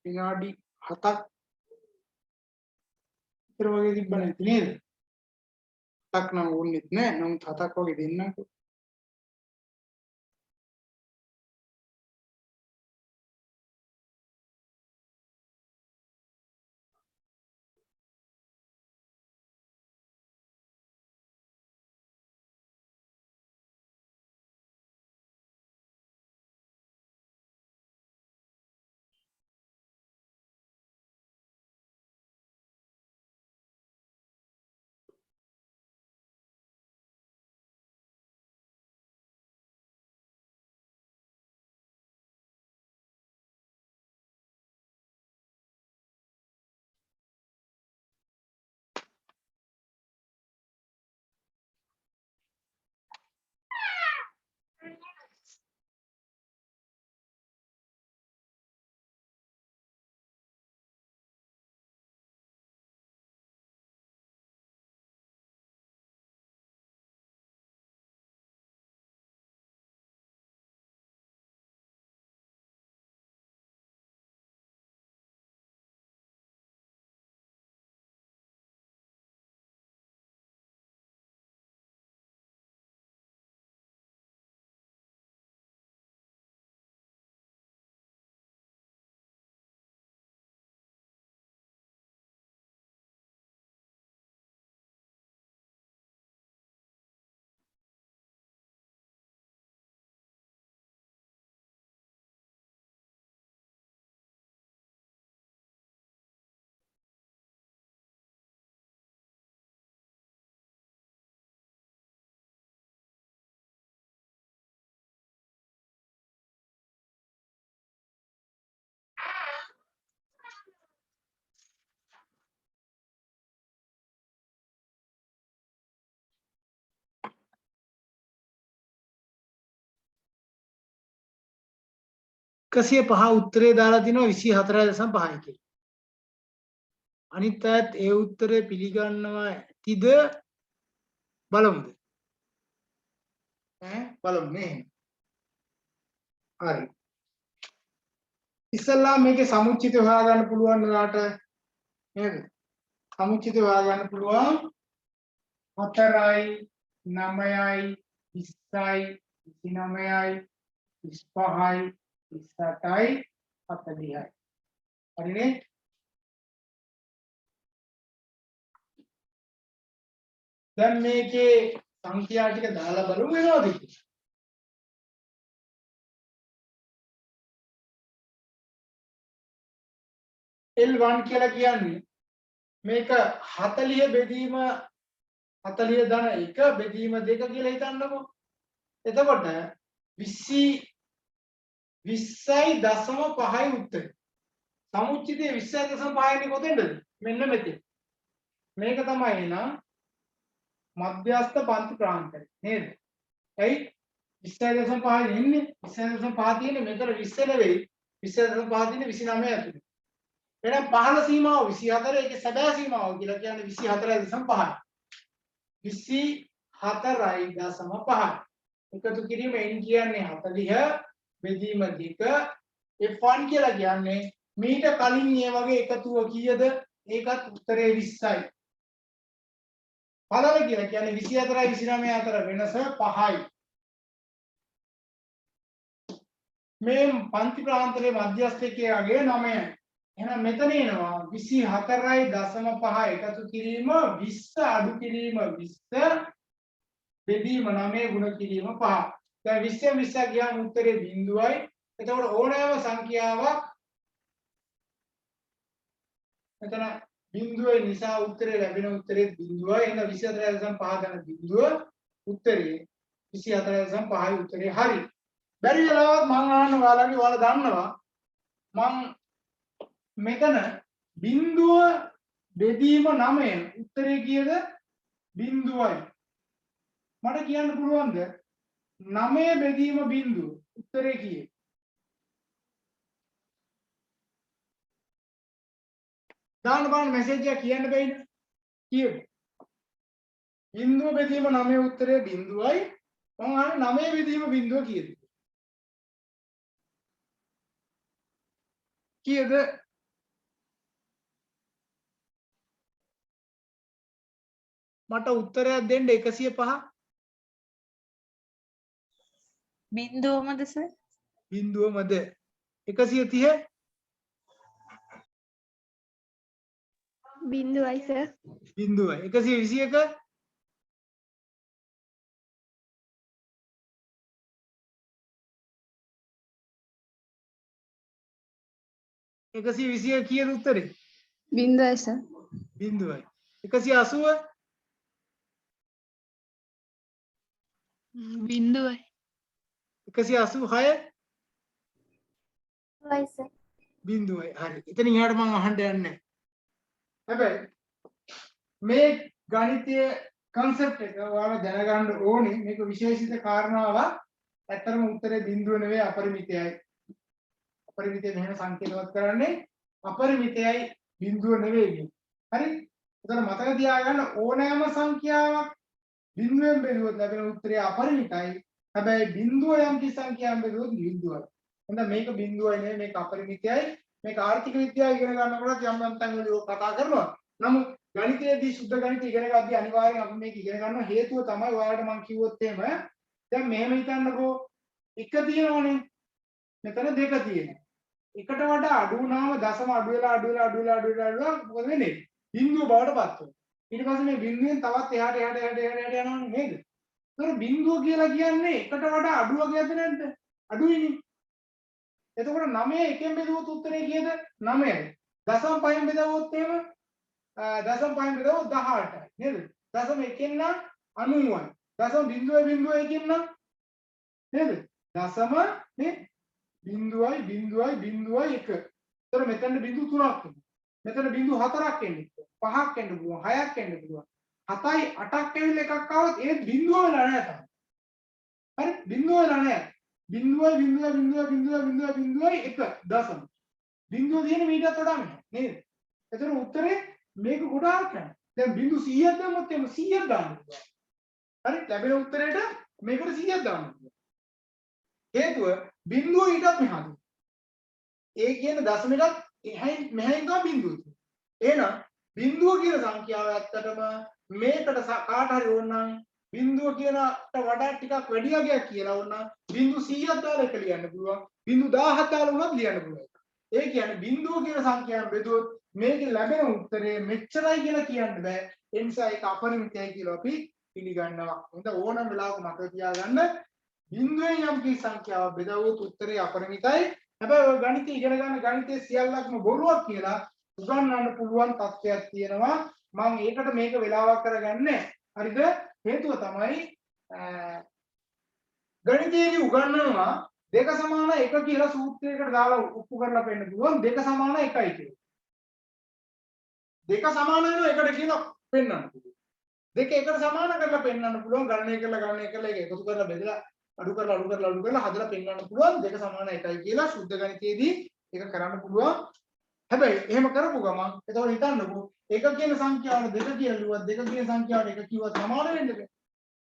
විනාඩි 7ක් විතර වගේ තිබ්බ නැති නේද? 7ක් නම් ඕනෙත් නෑ. නමුත් 7ක් වගේ දෙන්නකෝ. 105 උත්තරේ දාලා තිනවා 24.5 කියලා. අනිත් අයත් ඒ උත්තරේ පිළිගන්නවා ඇතිද බලමුද? බලමු නේ. හරි. ඉස්සල්ලා මේකේ සමුච්චිත හොයාගන්න පුළුවන් නලාට නේද? සමුච්චිත හොයාගන්න පුළුවන් 4යි 9යි 20යි 29යි 35යි 28යි 40යි. හරිනේ? දැන් මේකේ සංඛ්‍යා ටික දාලා බලමු වෙනවද කියලා. L1 කියලා කියන්නේ මේක 40 බෙදීම 40 ධන 1 බෙදීම 2 කියලා හිතන්නකෝ. එතකොට 20.5යි උත්තරේ. සමුච්චිතයේ 20.5 නේ කොතෙන්ද? මෙන්න මෙතන. මේක තමයි නා මධ්‍යස්ථ පන්ති ප්‍රාන්තය නේද? එයි 20.5 ඉන්නේ 20.5 තියෙන්නේ මෙතන 20 නෙවෙයි 20.5 තියෙන්නේ 29 ඇතුලේ. එහෙනම් පහළ සීමාව 24 ඒකේ සැබෑ සීමාව කියලා කියන්නේ 24.5. 24.5 එකතු කිරීම n කියන්නේ 40 බෙදීම 2 f1 කියලා කියන්නේ මීට කලින් මේ වගේ එකතුව කීයද? ඒකත් උත්තරේ 20යි. පළල කියලා කියන්නේ 24යි 29 අතර වෙනස 5යි. මේ පන්ති ප්‍රාන්තරයේ මධ්‍යස්ථකයේ අගය 9යි. එහෙනම් මෙතන එනවා 24.5 එකතු කිරීම 20 අඩු කිරීම 20 බෙදීම 9 ගුණ කිරීම 5. දැන් 20 20 ගියාම උත්තරේ බිඳුවයි. එතකොට ඕනෑම සංඛ්‍යාවක් මෙතන බිඳුවේ නිසා උත්තරේ ලැබෙන උත්තරේ බිඳුවයි. එහෙනම් 24.5 ගන්න බිඳුව උත්තරේ 24.5යි උත්තරේ හරි. බැරි වෙලාවත් මම අහන්න ඔයාලා දන්නවා මම මෙතන බිඳුව බෙදීම 9 උත්තරේ කීයද? බිඳුවයි. මට කියන්න පුළුවන්ද 9 බෙදීම බිඳුව උත්තරේ කීයද? දාන්න බලන්න මැසේජ් එක කියන්න බෑනේ. කීයද? බිඳුව බෙදීම 9 උත්තරේ බිඳුවයි. මම අහන්නේ 9 බෙදීම බිඳුව කීයද? කීයද? මට උත්තරයක් දෙන්න 105. බිඳුවමද සර්? බිඳුවමද? 130. බිඳුවයි සර්. බිඳුවයි. 121. 120 කීයද උත්තරේ? බිඳුවයි සර්. බිඳුවයි. 180. බිඳුවයි. 186. වයි සර්. බිඳුවයි. හරි. එතනින් එහාට මම අහන්න යන්නේ නැහැ. හැබැයි මේ ගණිතීය concept එක ඔයාලා දැනගන්න ඕනේ. මේක විශේෂිත කාරණාවක්. ඇත්තටම උත්තරේ බිඳුව නෙවෙයි අපරිමිතයයි. අපරිමිතය මෙහෙම සංකේතවත් කරන්නේ අපරිමිතයයි බිඳුව නෙවෙයි. හරි? එතන මතක තියාගන්න ඕනෑම සංඛ්‍යාවක් බිඳුවෙන් බෙදුවොත් ලැබෙන උත්තරය අපරිමිතයි. හැබැයි බිඳුව යම් කිසි සංඛ්‍යාවක් බෙදුවොත් බිඳුවයි. එහෙනම් මේක බිඳුවයි නෙවෙයි මේක අපරිමිතයයි. මේක ආර්ථික විද්‍යාව ඉගෙන ගන්නකොට යම් යම් තැන්වලදී ඔය කතා කරනවා. නමුත් ගණිතයේදී සුද්ධ ගණිත ඉගෙන ගද්දී අනිවාර්යෙන් අපි මේක ඉගෙන ගන්න හේතුව තමයි ඔයාලට මම කිව්වොත් එහෙම දැන් මෙහෙම හිතන්නකෝ එක තියෙනවනේ මෙතන දෙක තියෙනවා. එකට වඩා අඩු වුණාම දශම අඩු වෙලා මොකද වෙන්නේ? බිඳුව බවට පත් වෙනවා. ඊට පස්සේ මේ බිඳුවෙන් තවත් එහාට යනවනේ නේද? ඒතර බිඳුව කියලා කියන්නේ එකට වඩා අඩු වගේද නැද්ද? අඩුයිනේ. එතකොට 9 එකෙන් බෙදුවොත් උත්තරේ කීයද? 9යි. දශම 5න් බෙදුවොත් එහෙම දශම 5න් බෙදුවොත් 18යි නේද? දශම 1කින් නම් 90යි. දශම බිඳුව එකකින් නම් නේද? දශම නේ බිඳුවයි 1. එතන මෙතන බිඳු 3ක් එනවා. මෙතන බිඳු 4ක් එන්නේ. 5ක් එන්න පුළුවන්, 6ක් එන්න පුළුවන්. 7යි 8ක් ඇවිල්ලා එකක් ආවොත් ඒ බිඳුව වෙලා නැහැ තමයි. හරි? බිඳුව වෙලා නැහැ. බිඳුවයි බිඳුවයි බිඳුවයි බිඳුවයි බිඳුවයි බිඳුවයි එක දශම. බිඳුව තියෙන මීටර් වඩා මෙහා නේද? එතන උත්තරේ මේක ගොඩාක් යනවා. දැන් බිඳු 100ක් දැම්මොත් එimhe 100ක් දාන්න පුළුවන්. හරි ලැබෙන උත්තරේට මේකට 100ක් දාන්න පුළුවන්. හේතුව බිඳුව ඊටත් මෙහාද. ඒ කියන දශමයටත් එහයින් මෙහයින් ගා බිඳුව තියෙනවා. එහෙනම් බිඳුව කියන සංඛ්‍යාව ඇත්තටම මේකට කාට හරි ඕනනම් බිඳුව කියනට වඩා ටිකක් වැඩි අගයක් කියලා ඕනනම් බිඳු 100ක් දාලා එක ලියන්න පුළුවන්. බිඳු 1000ක් දාලා උනත් ලියන්න පුළුවන්. ඒ කියන්නේ බිඳුව කියන සංඛ්‍යාවෙන් බෙදුවොත් මේකේ ලැබෙන උත්තරේ මෙච්චරයි කියලා කියන්න බෑ. ඒ නිසා ඒක අපරිමිතයි කියලා අපි පිළිගන්නවා. හොඳ ඕනම වෙලාවක මතක තියාගන්න බිඳුවෙන් යම් කිසි සංඛ්‍යාවක් බෙදුවොත් උත්තරේ අපරිමිතයි. හැබැයි ඔය ගණිතය ඉගෙන ගන්න ගණිතයේ සියල්ලක්ම බොරුවක් කියලා උගන්වන්න පුළුවන් තත්ත්වයක් තියෙනවා. මම ඒකට මේක වෙලාවක් කරගන්නේ. හරිද? හේතුව තමයි ගණිතයේදී උගන්වනවා දෙක සමාන එක කියලා සූත්‍රයකට දාලා ඔප්පු කරලා පෙන්නන්න පුළුවන් දෙක සමාන එකයි කියලා. දෙක සමාන වෙනවා එකට කියලා පෙන්නන්න පුළුවන්. දෙක එකට සමාන කරලා පෙන්නන්න පුළුවන් ගණනය කරලා ඒක එකතු කරලා බෙදලා අඩු කරලා හදලා පෙන්නන්න පුළුවන් දෙක සමාන එකයි කියලා සුද්ධ ගණිතයේදී ඒක කරන්න පුළුවන්. හැබැයි එහෙම කරපු ගමන් එතකොට හිතන්නකෝ එක කියන සංඛ්‍යාවට දෙක කියලා ලියුවත් දෙක කියන සංඛ්‍යාවට එක කිව්වත් සමාන වෙන්නේ නැහැ.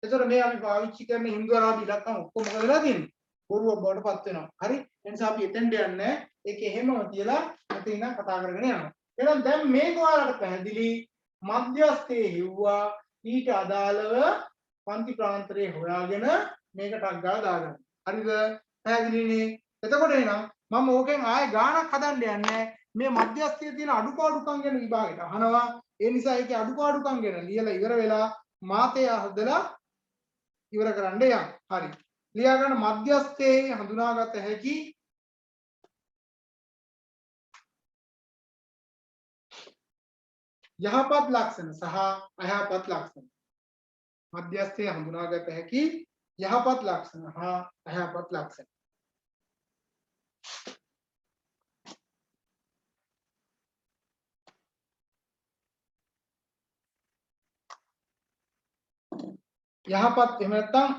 එතකොට මේ අපි පාවිච්චි කරන හින්දු ආරාබි ඉලක්කම් ඔක්කොම මොකද වෙලා තියෙන්නේ? බොරුවක් බවට පත් වෙනවා. හරි? ඒ නිසා අපි එතෙන්ට යන්නේ ඒක එහෙමම තියලා මෙතන ඉඳන් කතා කරගෙන යනවා. එහෙනම් දැන් මේක ඔයාලට පැහැදිලි මධ්‍යස්ථයේ හිව්වා ඊට අදාළව පන්ති ප්‍රාන්තරේ හොයාගෙන මේක ටක් ගාලා දාගන්න. හරිද? පැහැදිලිනේ? එතකොට එහෙනම් මම ඕකෙන් ආයේ ගාණක් හදන්න යන්නේ මේ මධ්‍යස්ථයේ තියෙන අඩුපාඩුකම් ගැන විභාගයට අහනවා. ඒ නිසා ඒකේ අඩුපාඩුකම් ගැන ලියලා ඉවර වෙලා මාතය හදලා ඉවර කරන්න යන්න. හරි. ලියා ගන්න මධ්‍යස්ථයේ හඳුනාගත හැකි යහපත් ලක්ෂණ සහ අයහපත් ලක්ෂණ. මධ්‍යස්ථයේ හඳුනාගත හැකි යහපත් ලක්ෂණ හා අයහපත් ලක්ෂණ. යහපත් එහෙම නැත්නම්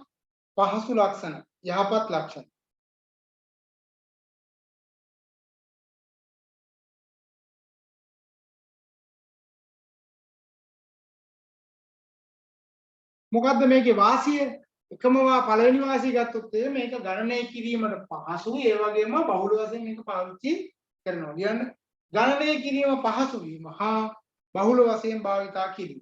පහසු ලක්ෂණ යහපත් ලක්ෂණ. මොකද්ද මේකේ වාසිය? එකම පළවෙනි වාසිය ගත්තොත් මේක ගණනය කිරීමට පහසුයි ඒ වගේම බහුල වශයෙන් මේක පාවිච්චි කරනවා. කියන්නේ ගණනය කිරීම පහසු වීම හා බහුල වශයෙන් භාවිතා කිරීම.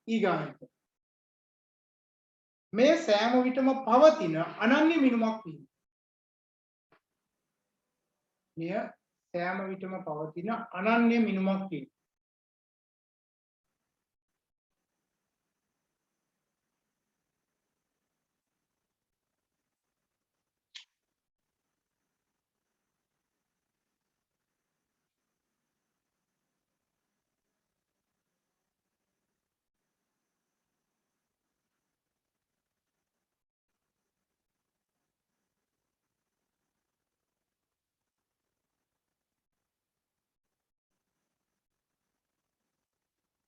ඊගානට මේ සෑම විටම පවතින අනන්‍ය මිනුමක් වීම. මෙය සෑම විටම පවතින අනන්‍ය මිනුමක් වීම.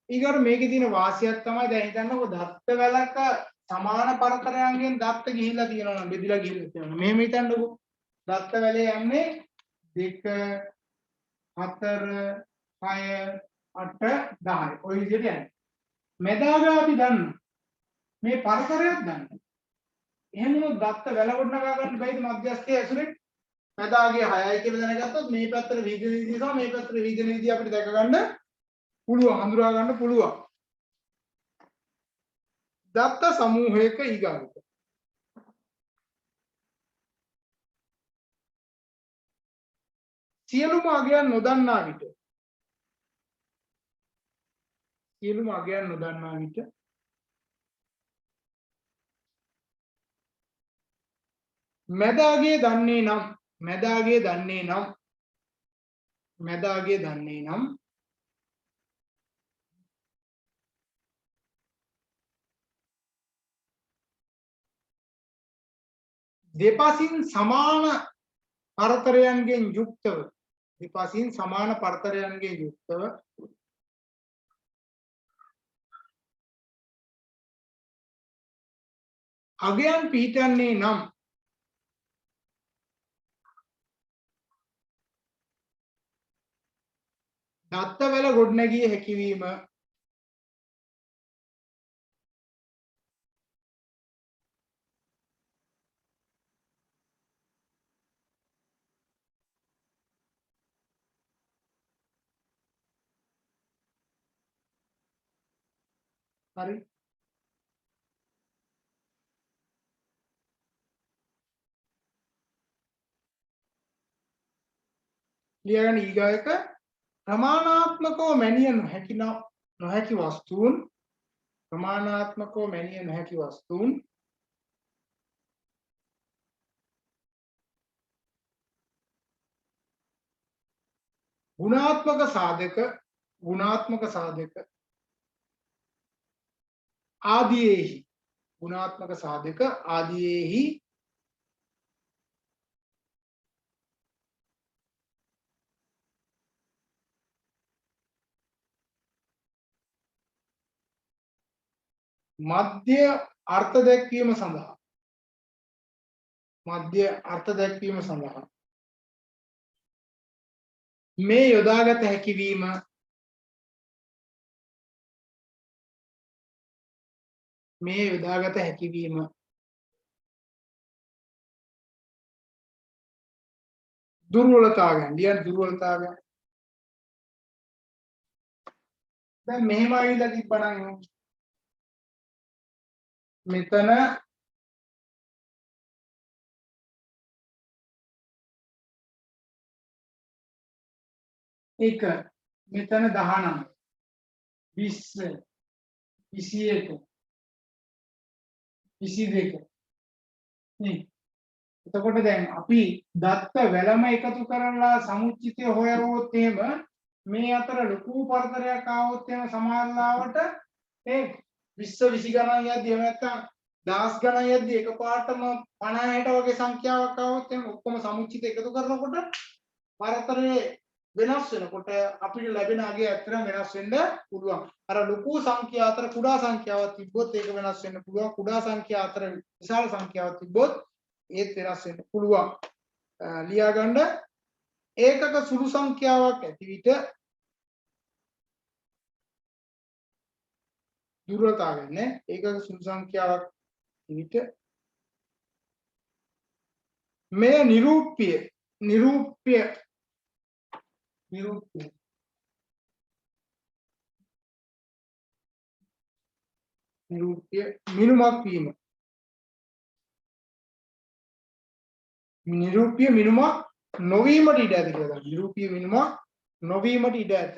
ඊගොල්ලෝ මේකේ තියෙන වාසියක් තමයි දැන් හිතන්නකො දත්ත වැලක සමාන පරතරයන්ගෙන් දත්ත ගිහිල්ලා තියෙනවා නම් බෙදිලා ගිහිල්ලා තියෙනවා. මෙහෙම හිතන්නකො දත්ත වැලේ යන්නේ 2 4 6 8 10. ඔය විදිහට යන්නේ. මෙදාග අපි දන්න මේ පරතරයක් දන්න. එහෙනම් දත්ත වැල ගොඩනගා ගන්න බැයිද මධ්‍යස්ථයේ ඇසුරේ? මෙදාගේ 6යි කියලා දැනගත්තොත් මේ පැත්තට වීදින විදිහ සහ මේ පැත්තට වීදින විදිහ අපිට දැක ගන්න පුළුවන් හඳුනා ගන්න පුළුවන්. දත්ත සමූහයක ඊගාවට සියලුම අගයන් නොදන්නා විට මැදාගේ දන්නේ නම් දෙපසින් සමාන පරතරයන්ගෙන් යුක්තව දෙපසින් සමාන පරතරයන්ගෙන් යුක්තව අගයන් පිහිටන්නේ නම් දත්තවැල ගොඩනැගිය හැකිවීම හරි ලියගන්න ඊගායක ප්‍රමාණාත්මකව මැනිය නොහැකි වස්තුන් ප්‍රමාණාත්මකව මැනිය නොහැකි වස්තුන් ගුණාත්මක සාධක ආදීෙහි ගුණාත්මක සාධක ආදීෙහි මධ්‍ය අර්ථ දැක්වීම සඳහා මේ යොදාගත හැකිවීම දුර්වලතාවයන් දැන් මෙහෙම ආවිලා තිබ්බනම් මෙතන එක මෙතන 19 20 21 22 නේ එතකොට දැන් අපි දත්ත වැලම එකතු කරලා සමුච්චිතය හොයවුවොත් එහෙම මේ අතර ලොකු පරතරයක් ආවොත් එහෙම සමහරවිට ඒ 20 20 ගණන් යද්දි එහෙම නැත්නම් 10 ගණන් යද්දි එකපාරටම 50 60 වගේ සංඛ්‍යාවක් ආවොත් එහෙම ඔක්කොම සමුච්චිත එකතු කරනකොට පරතරයේ වෙනස් වෙනකොට අපිට ලැබෙන අගය ඇත්තටම වෙනස් වෙන්න පුළුවන්. අර ලොකු සංඛ්‍යා අතර කුඩා සංඛ්‍යාවක් තිබ්බොත් ඒක වෙනස් වෙන්න පුළුවන්. කුඩා සංඛ්‍යා අතර විශාල සංඛ්‍යාවක් තිබ්බොත් ඒත් වෙනස් වෙන්න පුළුවන්. ලියා ගන්න ඒකක සුළු සංඛ්‍යාවක් ඇති විට දුර්වලතාවය නේ. ඒකක සුළු සංඛ්‍යාවක් ඇති විට මේ නිරූප්‍ය මිනුමක් වීම නිරූප්‍ය මිනුමක් නොවීමට ඉඩ ඇත කියලා. නිරූප්‍ය මිනුමක් නොවීමට ඉඩ ඇත.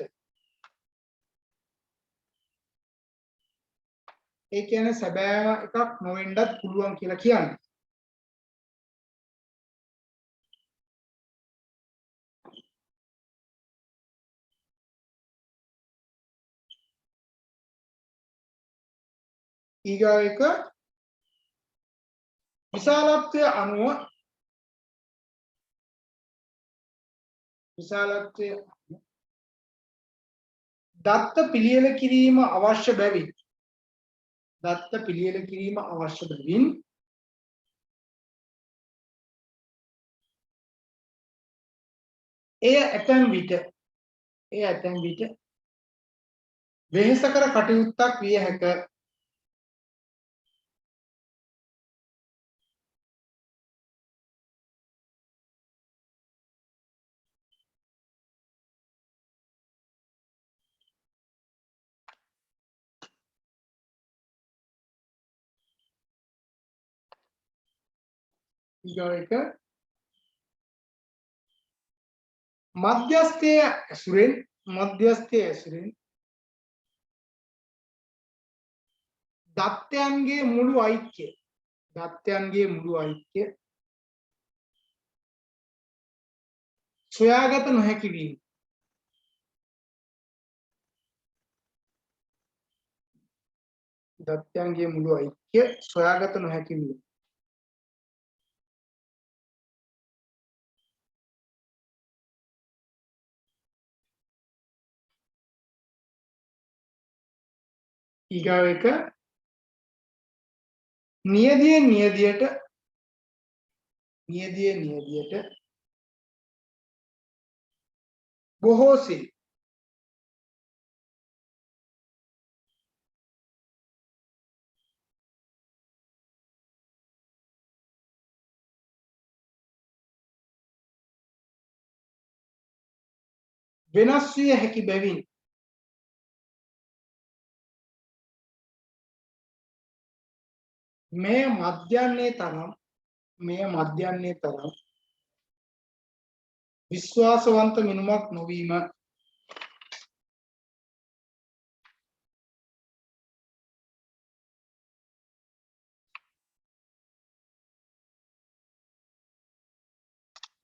ඒ කියන්නේ සැබෑම එකක් නොවෙන්නත් පුළුවන් කියලා කියන්නේ. ඊගා එක විශාලත්වය අනුව දත්ත පිළියෙල කිරීම අවශ්‍ය බැවින් එය ඇතැම් විට වෙහෙසකර කටයුත්තක් විය හැක. ඊගාවට මධ්‍යස්ථයේ ඇසුරෙන් දත්තයන්ගේ මුළු ඓක්‍ය සොයාගත නොහැකි වීම. දත්තයන්ගේ මුළු ඓක්‍ය සොයාගත නොහැකි වීම. ඊගාව එක නියදියට බොහෝසේ වෙනස් විය හැකි බැවින් මෙය මධ්‍යන්නේ තරම් විශ්වාසවන්ත මිනුමක් නොවීම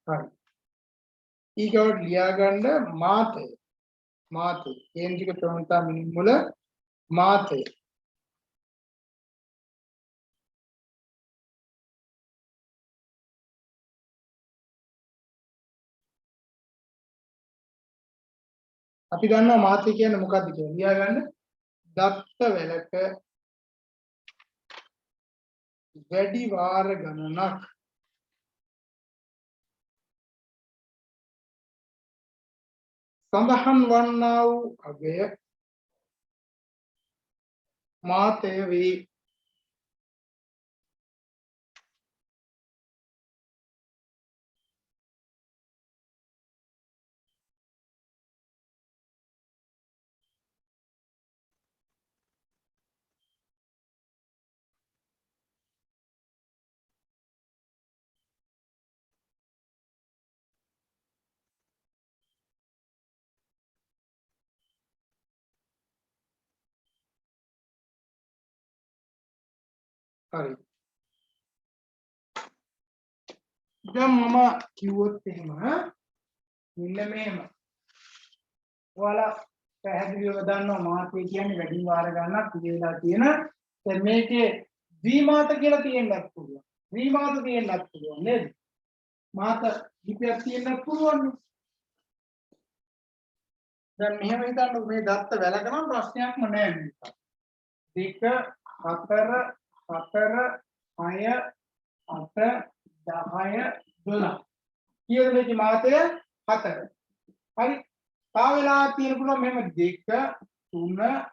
හරි ඊගොඩ ලියා ගන්න මාතය කේන්ද්‍රික ප්‍රවණතා මිනුම් වල මාතය අපි දන්නවා මාතය කියන්නේ මොකක්ද කියලා ලියා ගන්න දත්ත වැලක වැඩි වාර ගණනක් සඳහන් වන්නා වූ අගය මාතය වේ හරි දැන් මම කිව්වොත් එහෙම මෙන්න මේම ඔයාලා පැහැදිලිව දන්නවා මාතය කියන්නේ වැඩි වාර ගණනක් ඉඳලා තියෙන දැන් මේකේ ද්විමාත කියලා තියෙන්නත් පුළුවන් ත්‍රිමාත තියෙන්නත් පුළුවන් නේද මාත ලිපියක් තියෙන්නත් පුළුවන් දැන් මෙහෙම හිතන්න මේ දත්ත වැලක නම් ප්‍රශ්නයක්ම නෑ මේක 2 4 4 6 8 10 12 කීයද මේකේ මාතය 4 හරි තා වෙලා තියෙන පුළුවන් මෙහෙම 2 3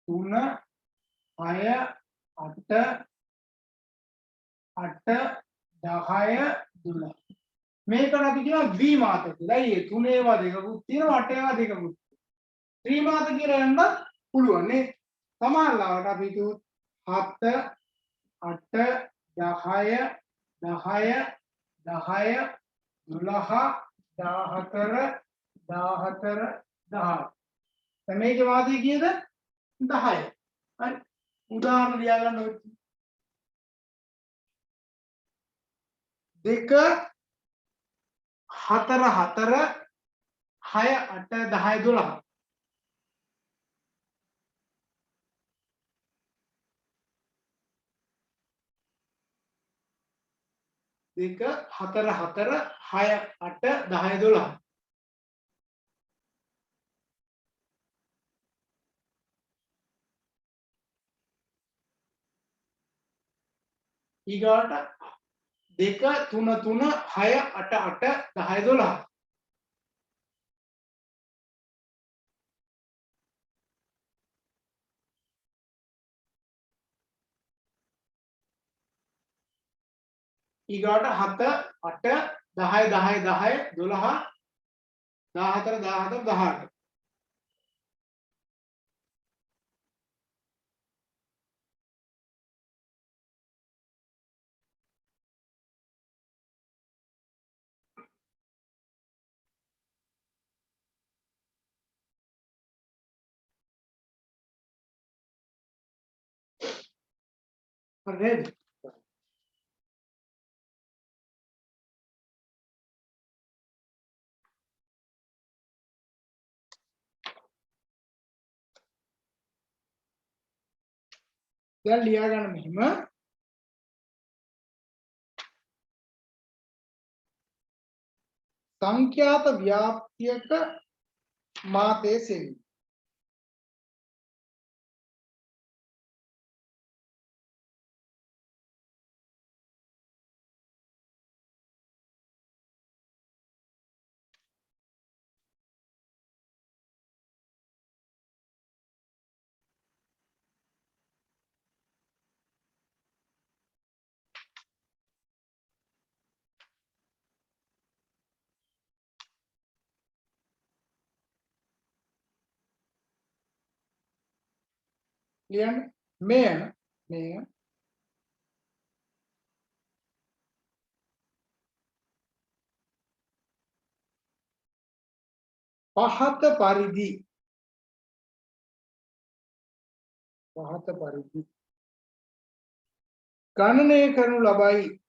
3 6 8 8 10 12 මේකට අපි කියනවා ද්විමාත කියලා. ඒ 3 ඒවා දෙකකුත් තියෙනවා 8 ඒවා දෙකකුත්. ත්‍රිමාත කියලා යන්න පුළුවන් නේ. සමහරවිට අපි කිව්වොත් 7 8 10 10 10 12 14 14 10 දැන් මේකේ වාදය කීයද 10 හරි උදාහරණ ලියා ගන්න ඕනේ 2 4 4 6 8 10 12 2 4 4 6 8 10 12 ඊගාට 2 3 3 6 8 8 10 12 ඊගාට 7 8 10 10 10 12 14 14 18 හරිද දැන් ලියා ගන්න මෙහිම සංඛ්‍යාත ව්‍යාප්තියක මාතේ සෙවි ලියන්න මෙය පහත පරිදි ගණනය කරනු ලබයි.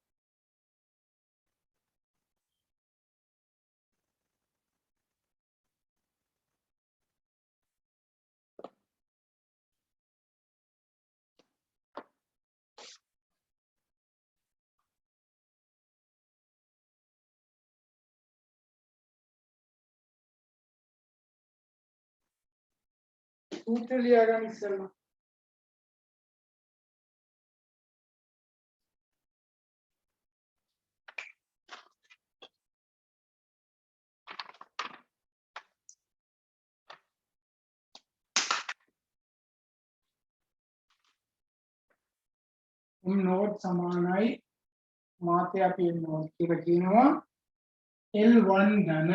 සූත්‍ර ලියා ගන්න ඉස්සෙල්ලා. नोट समानයි මාතය අපි නෝට් එක කියනවා L1 ධන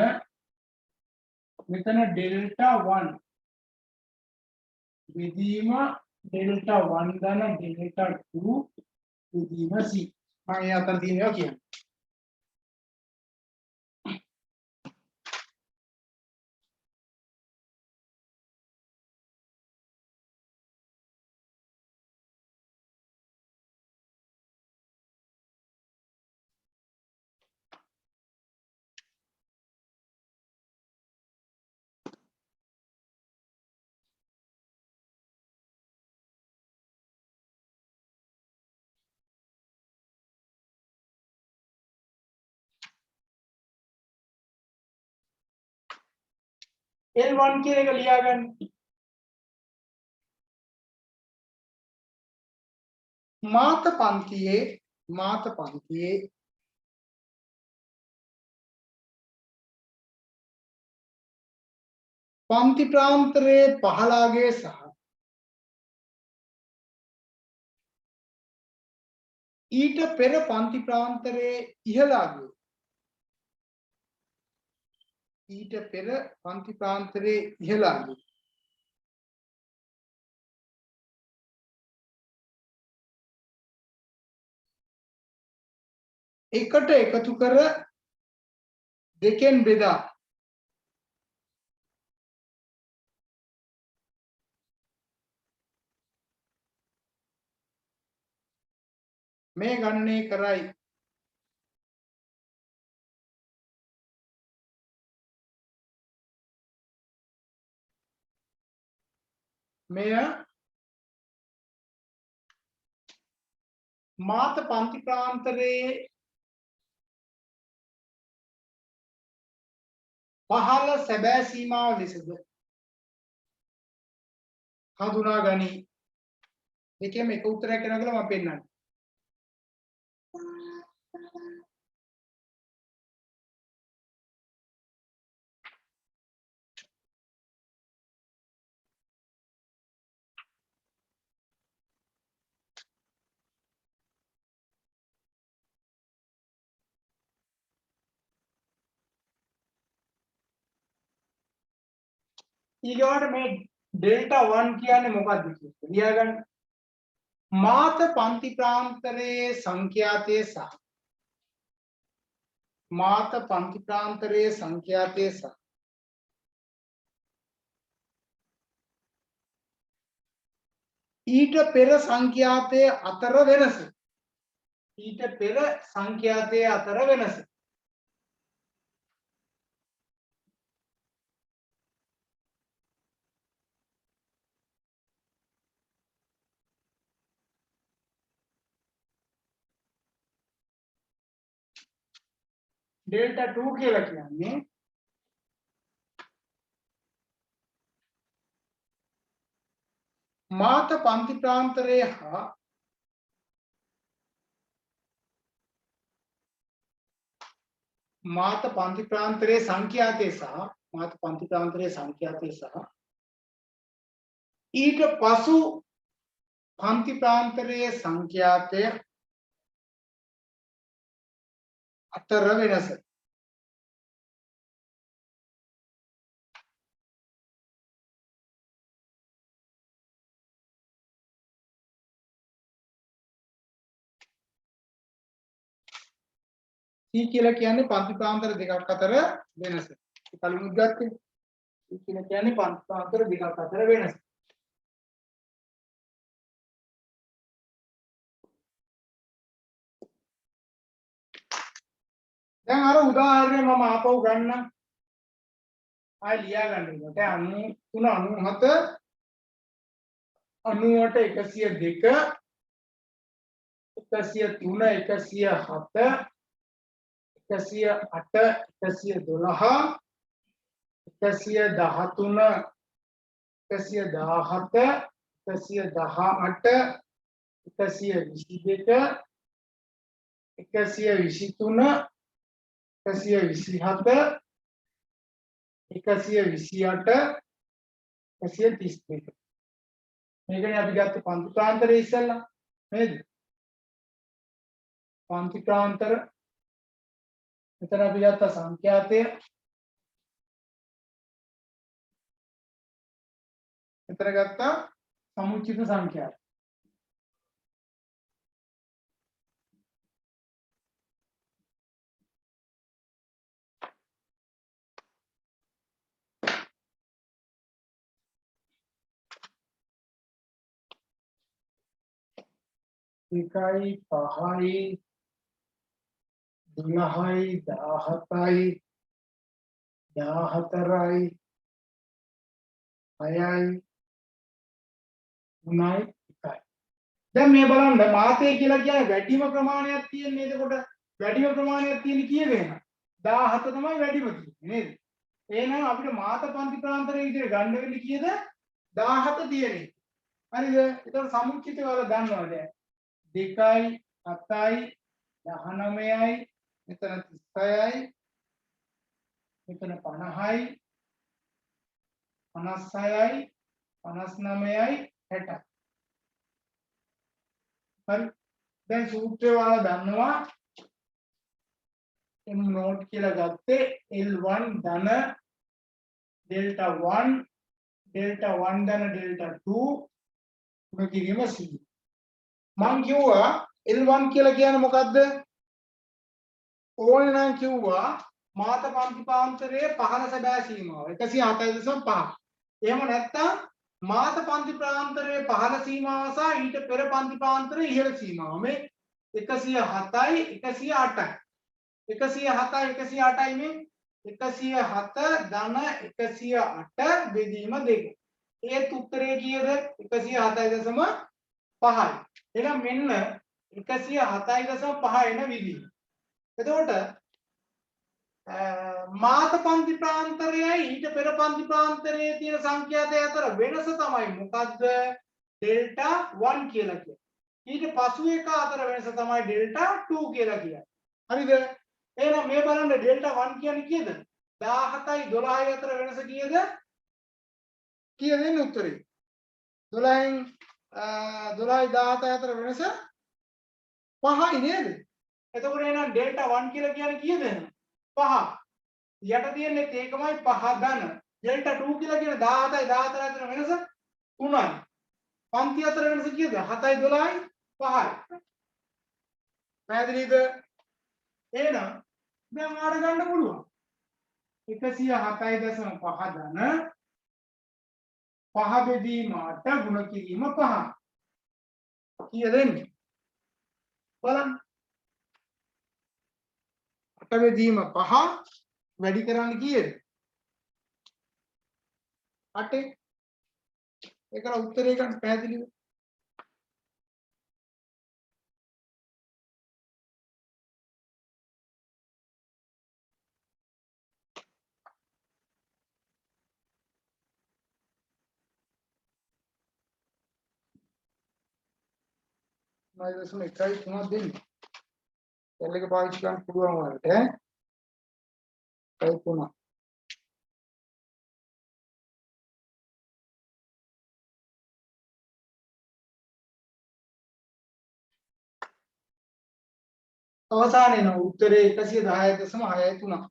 මෙතන ඩෙල්ටා 1 විදීම ඩෙල්ටා 1 ධන ඩෙල්ටා 2 විදීම c මම ඒ අතර තියෙනවා කියන්නේ L1 කියන එක ලියා ගන්න. මාත පන්තියේ පන්ති ප්‍රාන්තරයේ පහළාගේ සහ ඊට පෙර පන්ති ප්‍රාන්තරයේ ඉහළාගේ එකට එකතු කර දෙකෙන් බෙදා මේ ගණනය කරයි. මෙය මාත පන්ති ප්‍රාන්තරයේ පහළ සැබෑ සීමාව ලෙසද හඳුනා ගනී. දෙකෙම එක උත්තරයක් එනවා කියලා මම පෙන්නන්නම්. ඊගොඩ මේ ඩෙල්ටා 1 කියන්නේ මොකක්ද කියලා ලියා ගන්න. මාත පන්ති ප්‍රාන්තරයේ සංඛ්‍යාතය සහ ඊට පෙර සංඛ්‍යාතයේ අතර වෙනස. ඩෙල්ටා 2 කියලා කියන්නේ මාත පන්ති ප්‍රාන්තරයේ හා මාත පන්ති ප්‍රාන්තරයේ සංඛ්‍යාතය සහ ඊට පසු පන්ති ප්‍රාන්තරයේ සංඛ්‍යාතය අතර වෙනස. t කියලා කියන්නේ පන්ති ප්‍රාන්තර දෙකක් අතර වෙනස. කලින් ගත්තේ t කියලා කියන්නේ පන්ති ප්‍රාන්තර දෙකක් අතර වෙනස. දැන් අර උදාහරණය මම ආපහු ගන්නම්. ආයෙ ලියා ගන්න ඕනේ. දැන් 93 97 98 102 103 107 108 112 113 117 118 123 127 128 132 මේකනේ අපි ගත්ත පන්ති ප්‍රාන්තරය ඉස්සෙල්ලා නේද? පන්ති ප්‍රාන්තර මෙතන අපි ගත්ත සංඛ්‍යාතය මෙතන ගත්ත සමුච්චිත සංඛ්‍යාතය එකයි පහයි 12යි 17යි 14යි 6යි 3යි 1යි. දැන් මේ බලන්න මාතේ කියලා කියන්නේ වැඩිම ප්‍රමාණයක් තියෙන්නේ. එතකොට වැඩිම ප්‍රමාණයක් තියෙන්නේ කීයද? 17 තමයි වැඩිම තියෙන්නේ නේද? එහෙනම් අපිට මාත පන්ති ප්‍රාන්තරයේ විදිහට ගන්න වෙන්නේ කීයද? 17 තියෙන්නේ. හරිද? ඒතකොට සමුච්චිත වල ගන්නවා දැන් 2යි 7යි 19යි මෙතන 36යි මෙතන 50යි 56යි 59යි 60යි. හරි. දැන් සූත්‍රය ඔයාලා දන්නවා. m නෝට් කියලා ගත්තේ L1 ධන ඩෙල්ටා 1 ඩෙල්ටා 1 ධන ඩෙල්ටා 2 තුන කිරීම c. මං කිව්වා L1 කියලා කියන්නේ මොකද්ද? ඕනේ නම් කිව්වා මාත පන්ති ප්‍රාන්තරයේ පහළ සැබෑ සීමාව 107.5. එහෙම නැත්නම් මාත පන්ති ප්‍රාන්තරයේ පහළ සීමාව සහ ඊට පෙර පන්ති ප්‍රාන්තරයේ ඉහළ සීමාව. මේ 107යි 108යි. 107යි 108යි මේ 107 ධන 108 බෙදීම 2. ඒත් උත්තරේ කීයද? 107.5යි. එහෙනම් මෙන්න 107.5 එන විදිහ. එතකොට මාත පන්ති ප්‍රාන්තරයයි ඊට පෙර පන්ති ප්‍රාන්තරයේ තියෙන සංඛ්‍යාතය අතර වෙනස තමයි මොකද්ද? ඩෙල්ටා 1 කියලා කියන්නේ. ඊට පසු එක අතර වෙනස තමයි ඩෙල්ටා 2 කියලා කියන්නේ. හරිද? එහෙනම් මේ බලන්න ඩෙල්ටා 1 කියන්නේ කීයද? 17යි 12යි අතර වෙනස කීයද? කීයද එන්නේ උත්තරේ? 12යි 17යි අතර වෙනස 5යි නේද? එතකොට එහෙනම් ඩෙල්ටා 1 කියලා කියන්නේ කීයද? 5. යට තියෙන්නේ ඒකමයි 5 ධන. ඩෙල්ටා 2 කියලා කියන්නේ 17යි 14යි අතර වෙනස 3යි. පන්ති අතර වෙනස කීයද? 7යි 12යි 5යි. පැහැදිලිද? එහෙනම් දැන් ආර ගන්න පුළුවන්. 107.5 ධන 5 බෙදීම 8 ගුණ කිරීම 5. කීයද එන්නේ? බලන්න. 8 බෙදීම 5 වැඩි කරන්න කීයද? 8. ඒකල උත්තරේ ගන්න පැහැදිලිද? මම දශම 1.3 දෙන්නේ. සෙල් එක පාවිච්චි කරන්න පුළුවන් වලට ඈ 1.3. අවසානයේ නෝ උත්තරේ 110.63.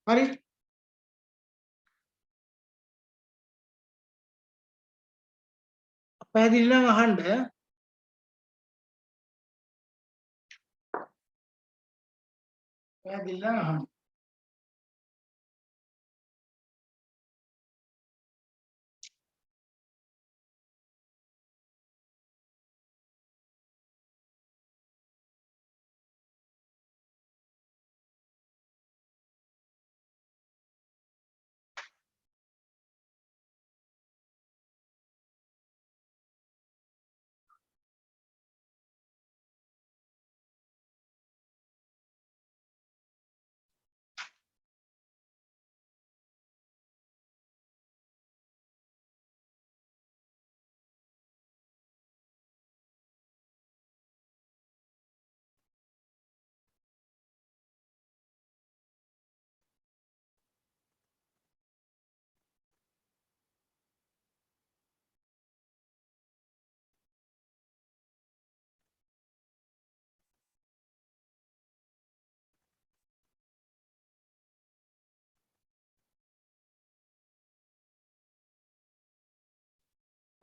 හරි පැහැදිලි නම් අහන්න පැහැදිලි නම් අහන්න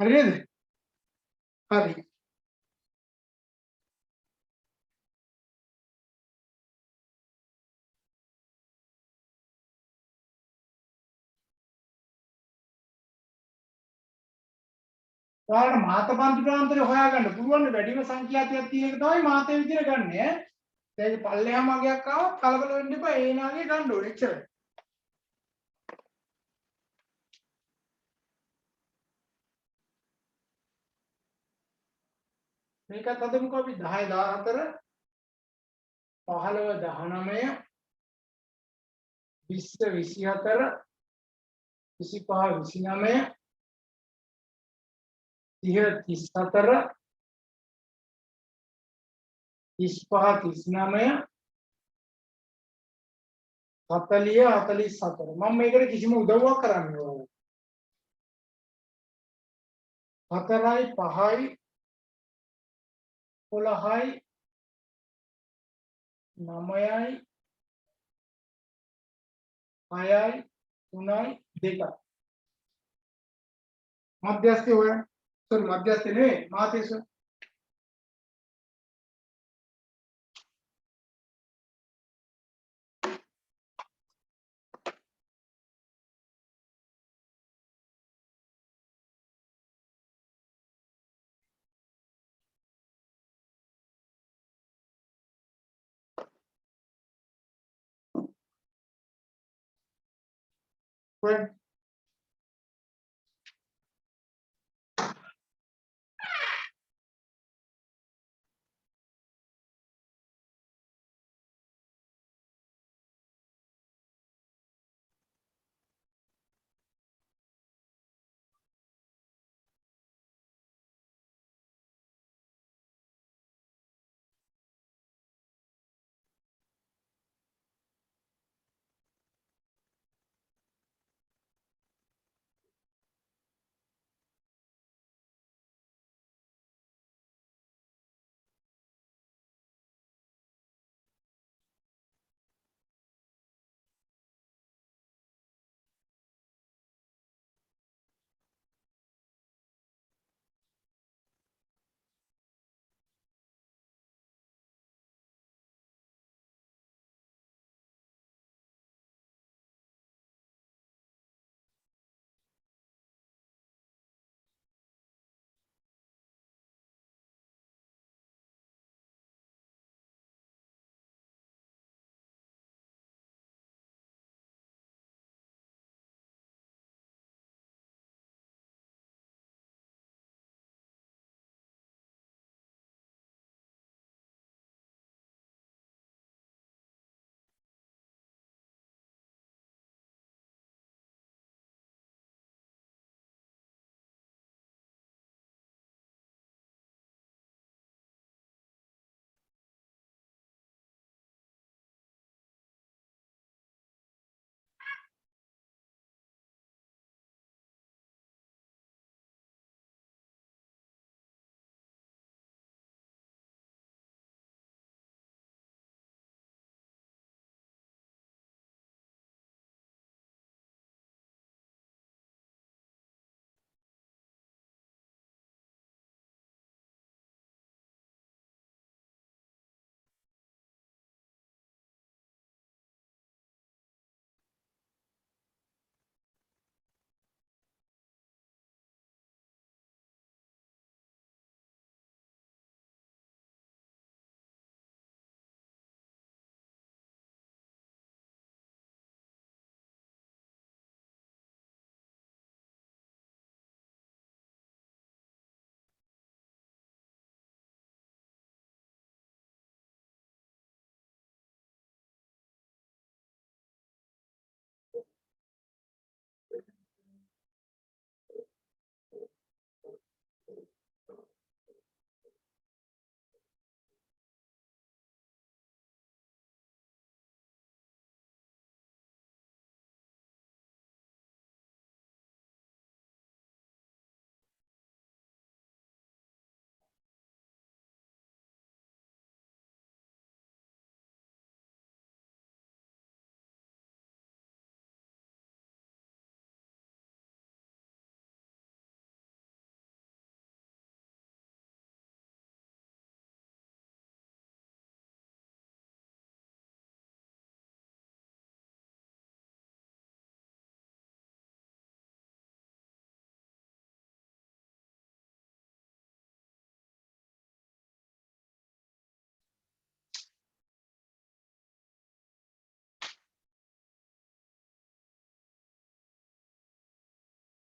හරිද හරි ඔයාලට මාත පන්තිකාන්තරය හොයාගන්න පුළුවන් වැඩිම සංඛ්‍යාතයක් තියෙන එක තමයි මාතේ විදිහට ගන්න ඈ දැන් පල්ලෙහා මගයක් ආවත් කලබල වෙන්න එපා ඒ නාගේ ගන්න ඕනේ එච්චරයි මේකත් හදමුකෝ අපි 10 14 15 19 20 24 25 29 30 34 35 39 40 44 මම මේකට කිසිම උදව්වක් කරන්නේ නැහැ. 4යි 5යි 11යි 9යි 6යි 3යි 2යි මධ්‍යස්ථය හොය සෝරි මධ්‍යස්ථය නෙවෙයි මාතේස හොය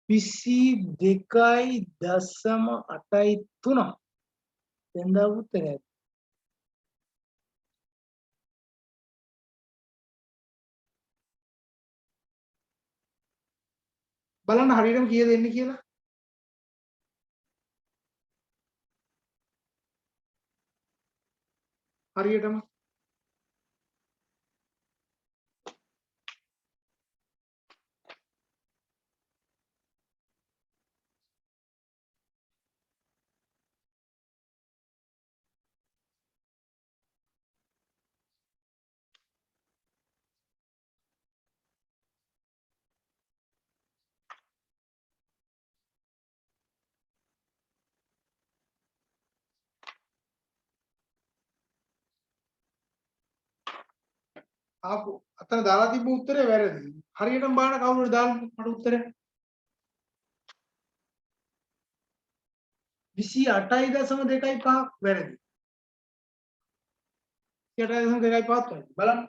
22.83 දැන් දාපු උත්තරය බලන්න හරියටම කීයද එන්නේ කියලා හරියටම ආපු අතන දාලා තිබ්බ උත්තරේ වැරදි. හරියටම බලන්න කවුරුද දාලා මට උත්තරේ 28.25 වැරදි. 28.25 වැරදි. බලන්න.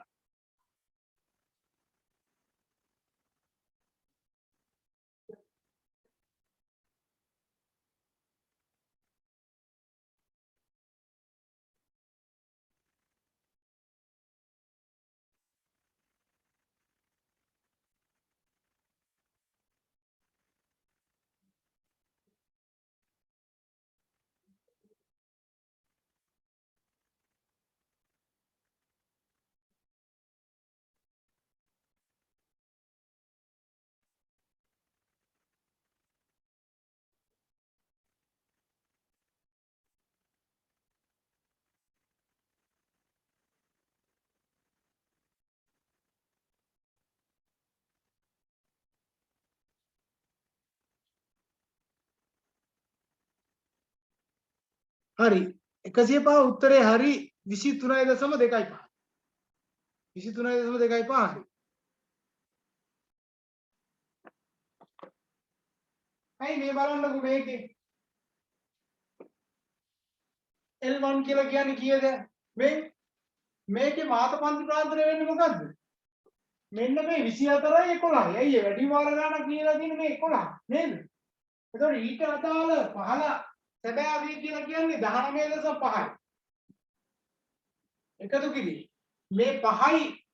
හරි 105 උත්තරේ හරි 23.25 23.25 හරි ඇයි මේ බලන්නකෝ මේකේ L1 කියලා කියන්නේ කීයද මේකේ මාතපන්ති ප්‍රාන්තරය වෙන්නේ මොකද්ද මෙන්න මේ 24යි 11යි ඇයි වැඩි වාර ගණනක් කියලා තියෙන මේ 11 නේද එතකොට ඊට අදාළ පහළ සැබෑ අවිය කියලා කියන්නේ 19.5යි. එකතු කිරි. මේ 5යි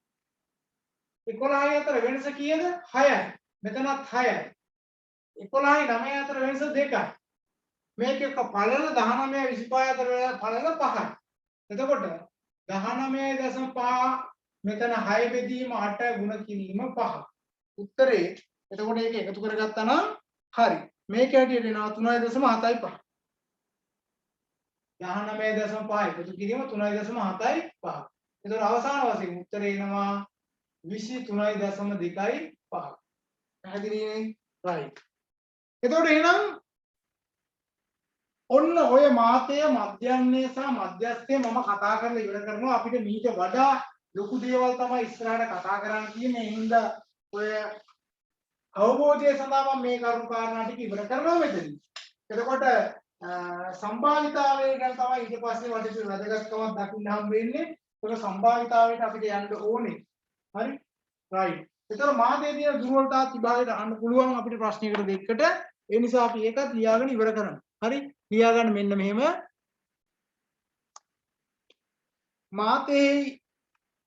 11යි අතර වෙනස කීයද? 6යි. මෙතනත් 6යි. 11යි 9යි අතර වෙනස 2යි. මේකේ පළල 19 25 අතර පළල 5යි. එතකොට 19.5 මෙතන 6 බෙදීම 8 ගුණ කිරීම 5. උත්තරේ එතකොට ඒක එකතු කරගත්තා නම් හරි. මේක හැටියට එනවා 3.75. 19.5 එකතු කිරීම 3.75. එතකොට අවසාන වශයෙන් උත්තරේ එනවා 23.25. පැහැදිලිනේ? right. එතකොට එහෙනම් ඔන්න ඔය මාතය මධ්‍යන්නේ සහ මධ්‍යස්ථය මම කතා කරලා ඉවර කරනවා. අපිට මීට වඩා ලොකු දේවල් තමයි ඉස්සරහට කතා කරන්න තියෙන්නේ. ඒ හින්දා ඔය අවබෝධය සඳහා මම මේ කරුණු කාරණා ටික ඉවර කරනවා මෙතනදී. එතකොට සම්භාවිතාවය ගැන තමයි ඊට පස්සේ වටින වැදගත්කමක් දකින්න හම් වෙන්නේ. ඒක සම්භාවිතාවයට අපිට යන්න ඕනේ. හරි? right. ඒතර මාතේ තියෙන දුර්වලතා විභාගයට අහන්න පුළුවන් අපිට ප්‍රශ්නයකට දෙකකට. ඒ නිසා අපි ඒකත් ලියාගෙන ඉවර කරනවා. හරි? ලියාගන්න මෙන්න මෙහෙම. මාතේ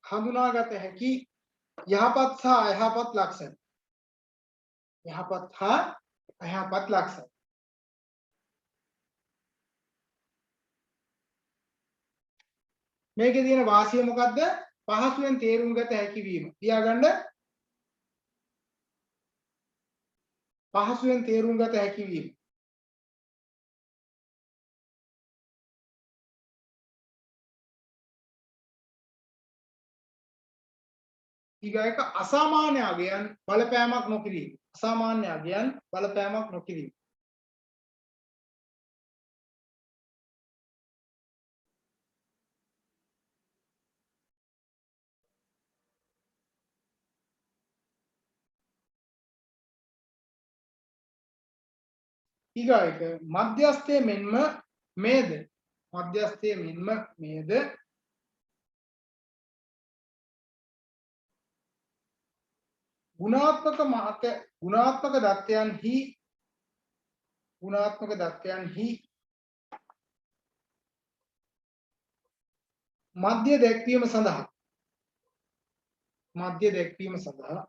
හඳුනාගත හැකි යහපත් සහ අයහපත් ලක්ෂණ. යහපත් හා අයහපත් ලක්ෂණ. මේකේ තියෙන වාසිය මොකද්ද? පහසුවෙන් තේරුම් ගත හැකි වීම. ලියාගන්න. පහසුවෙන් තේරුම් ගත හැකි වීම. ඊගායක අසාමාන්‍ය අගයන් බලපෑමක් නොකිරීම. අසාමාන්‍ය අගයන් බලපෑමක් නොකිරීම. ඊගායක මධ්‍යස්ථයේ මෙන්ම මේද මධ්‍යස්ථයේ මෙන්ම මේද ගුණාත්මක දත්තයන්හි गुणात्मक දත්තයන්හි මධ්‍ය දැක්වීම සඳහා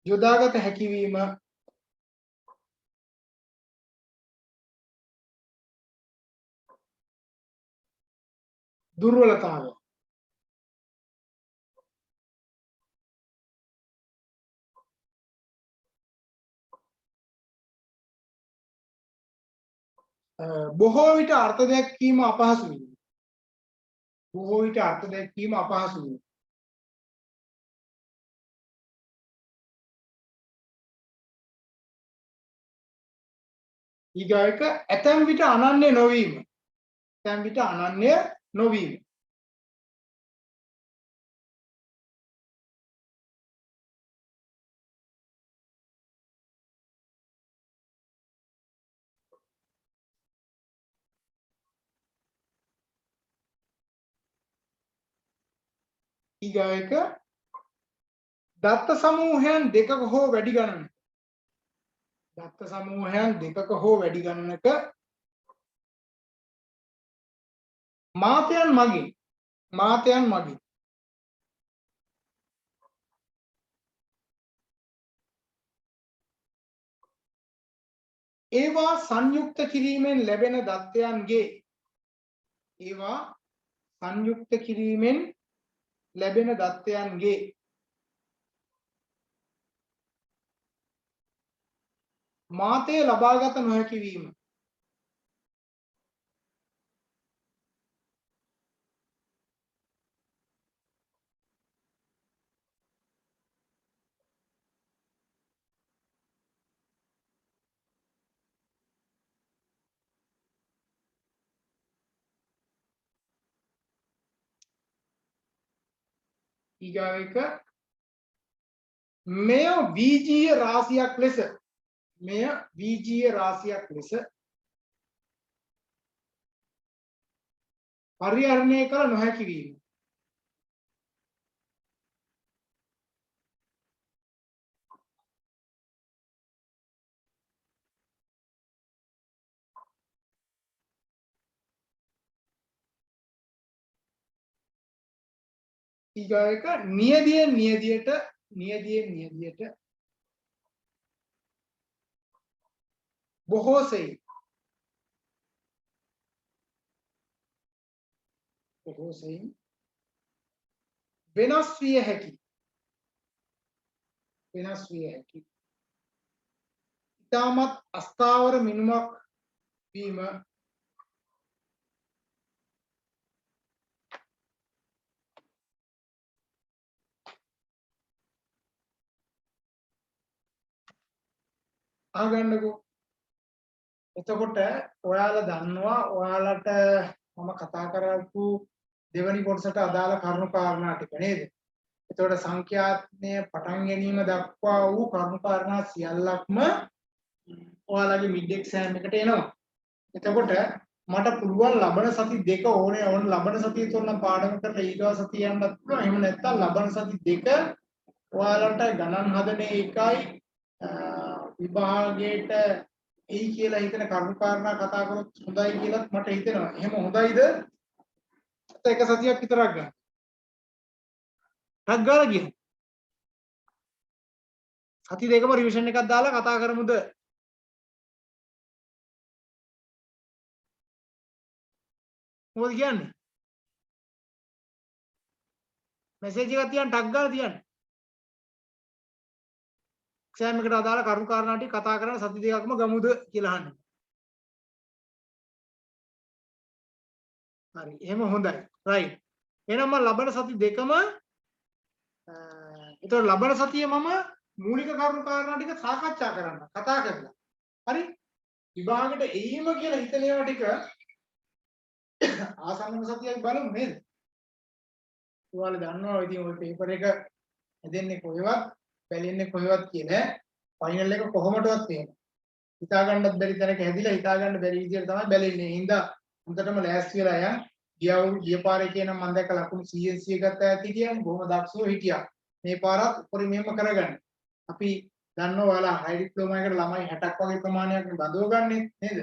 යොදාගත හැකිවීම දුර්වලතාවය. බොහෝ විට අර්ථ දැක්වීම අපහසු වීම. බොහෝ විට අර්ථ දැක්වීම අපහසු වීම. ඊගායක ඇතැම් විට අනන්‍ය නොවීම. ඇතැම් විට අනන්‍ය නොවීම. ඊගායක දත්ත සමූහයන් දෙකක හෝ වැඩි ගණනක මාතයන් මගින් ඒවා සංයුක්ත කිරීමෙන් ලැබෙන දත්තයන්ගේ මාතය ලබාගත නොහැකි වීම. ඊගායක මෙය බීජීය රාශියක් ලෙස පරිහරණය කළ නොහැකි වීම. ඊගායක නියදියෙන් නියදියට බොහෝ සෙයින් වෙනස් විය හැකි. ඉතාමත් අස්ථාවර මිනුමක් වීම. ආගන්නකෝ. එතකොට ඔයාලා දන්නවා ඔයාලට මම කතා කරපු දෙවනි කොටසට අදාළ කරුණු කාරණා ටික නේද? එතකොට සංඛ්‍යාත්මය පටන් ගැනීම දක්වා වූ කරුණු කාරණා සියල්ලක්ම ඔයාලගේ මිඩ් එක්සෑම් එකට එනවා. එතකොට මට පුළුවන් ලබන සති දෙක ඕනේ ලබන සතිය තුන පාඩම කරලා ඊගා සතිය යන්නත් පුළුවන්. එහෙම නැත්නම් ලබන සති දෙක ඔයාලට ගණන් හදන එකයි විභාගයට එයි කියලා හිතන කරුණු කාරණා කතා කරොත් හොඳයි කියලාත් මට හිතෙනවා. එහෙම හොඳයිද? එක සතියක් විතරක් ගන්න. ටක් ගාලා ගියමු. සති දෙකම රිවිෂන් එකක් දාලා කතා කරමුද? මොකද කියන්නේ? මෙසේජ් එකක් තියන්න ටක් ගාලා තියන්න. එක්සෑම් එකට අදාළ කරුණු කාරණා ටික කතා කරන සති දෙකක්ම ගමුද කියලා අහන්න. හරි. එහෙම හොඳයි. රයිට්. එහෙනම් මම ලබන සති දෙකම ඒතකොට ලබන සතියේ මම මූලික කරුණු කාරණා ටික සාකච්ඡා කරන්න කතා කරලා. හරි? විභාගෙට එීම කියලා හිතන ඒවා ටික ආසන්නම සතියක් බලමු නේද? ඔයාලා දන්නවා ඉතින් ওই පේපර් එක හදන්නේ කොහෙවත් බැලෙන්නේ කොහෙවත් කියලා ෆයිනල් එක කොහොමදවත් තේරෙන්නේ. හිතා ගන්නත් බැරි තැනක හැදිලා හිතා ගන්න බැරි විදියට තමයි බැලෙන්නේ. හින්දා හොඳටම ලෑස්ති වෙලා යන්. ගිය පාරේ කියන මම දැක්ක ලකුණු 100 100 ගත්ත ඇති කියන්නේ බොහොම දක්ෂව හිටියා. මේ පාරත් උපරිමයෙන්ම කරගන්න. අපි දන්නවා ඔයාලා හයි ඩිප්ලෝමා එකට ළමයි 60ක් වගේ ප්‍රමාණයක් බඳව ගන්නෙ නේද?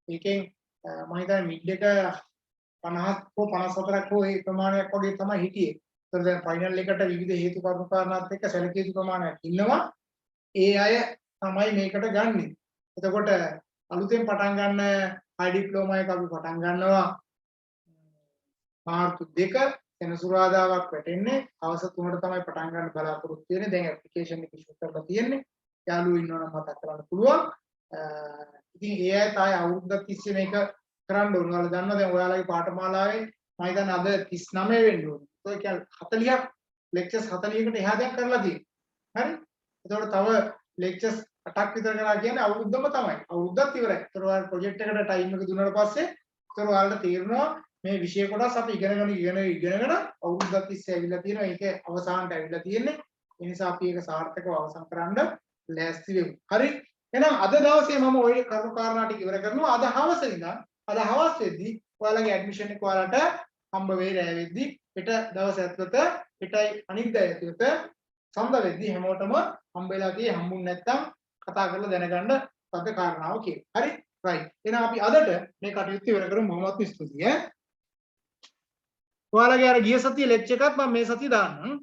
ඒකෙන් මම හිතන්නේ මිඩ් එක 50ක් හෝ 54ක් හෝ ඒ ප්‍රමාණයක් වගේ තමයි හිටියේ. ඒතර දැන් ෆයිනල් එකට විවිධ හේතු කාරණා කාරණාත් එක්ක සැලකිය යුතු ප්‍රමාණයක් ඉන්නවා. ඒ අය තමයි මේකට ගන්නෙ. එතකොට අලුතෙන් පටන් ගන්න හයි ඩිප්ලෝමා එක අපි පටන් ගන්නවා මාර්තු 2 සෙනසුරාදාවක් වැටෙන්නේ හවස 3ට තමයි පටන් ගන්න බලාපොරොත්තු වෙන්නේ. දැන් ඇප්ලිකේෂන් එක ඉෂුව කරලා තියෙන්නේ. යාළුවෝ ඉන්නවනම් මතක් කරන්න පුළුවන්. ඉතින් ඒ අය තායි අවුරුද්දක් තිස්සේ මේක කරන්න ඕන. ඔයාලා දන්නවා දැන් ඔයාලගේ පාඨමාලාවේ මම හිතන්නේ අද 39 වෙන්න ඕනේ. ඒ කියන්නේ 40ක් ලෙක්චර්ස් 40කට එහා දැන් කරලා තියෙනවා. හරි? එතකොට තව ලෙක්චර්ස් 8ක් විතර කරලා කියන්නේ අවුරුද්දම තමයි. අවුරුද්දක් ඉවරයි. ඒතර ඔයාලා ප්‍රොජෙක්ට් එකට ටයිම් එක දුන්නාට පස්සේ ඒතර ඔයාලට තේරෙනවා මේ විෂය කොටස් අපි ඉගෙනගෙන අවුරුද්දක් තිස්සේ ඇවිල්ලා තියෙනවා. ඒක අවසානට ඇවිල්ලා තියෙන්නේ. ඒ නිසා අපි ඒක සාර්ථකව අවසන් කරන්න ලෑස්ති වෙමු. හරි? එහෙනම් අද දවසේ මම ওই කරුණු කාරණා ටික ඉවර කරනවා. අද හවස ඉඳන් අද හවස් වෙද්දී ඔයාලගේ ඇඩ්මිෂන් එක ඔයාලට හම්බ වෙයි රැ වෙද්දී. හෙට දවස් ඇතුළත හෙටයි අනිද්දා ඇතුළත සඳ වෙද්දී හැමෝටම හම්බ වෙලා තියෙයි. හම්බුනේ නැත්නම් කතා කරලා දැනගන්න පද කාරණාව කියලා. හරි? රයිට්. එහෙනම් අපි අදට මේ කටයුත්ත ඉවර කරමු. බොහොමත් ස්තුතියි ඈ. ඔයාලගේ අර ගිය සතියේ ලෙක්චර් එකත් මම මේ සතියේ දාන්නම්.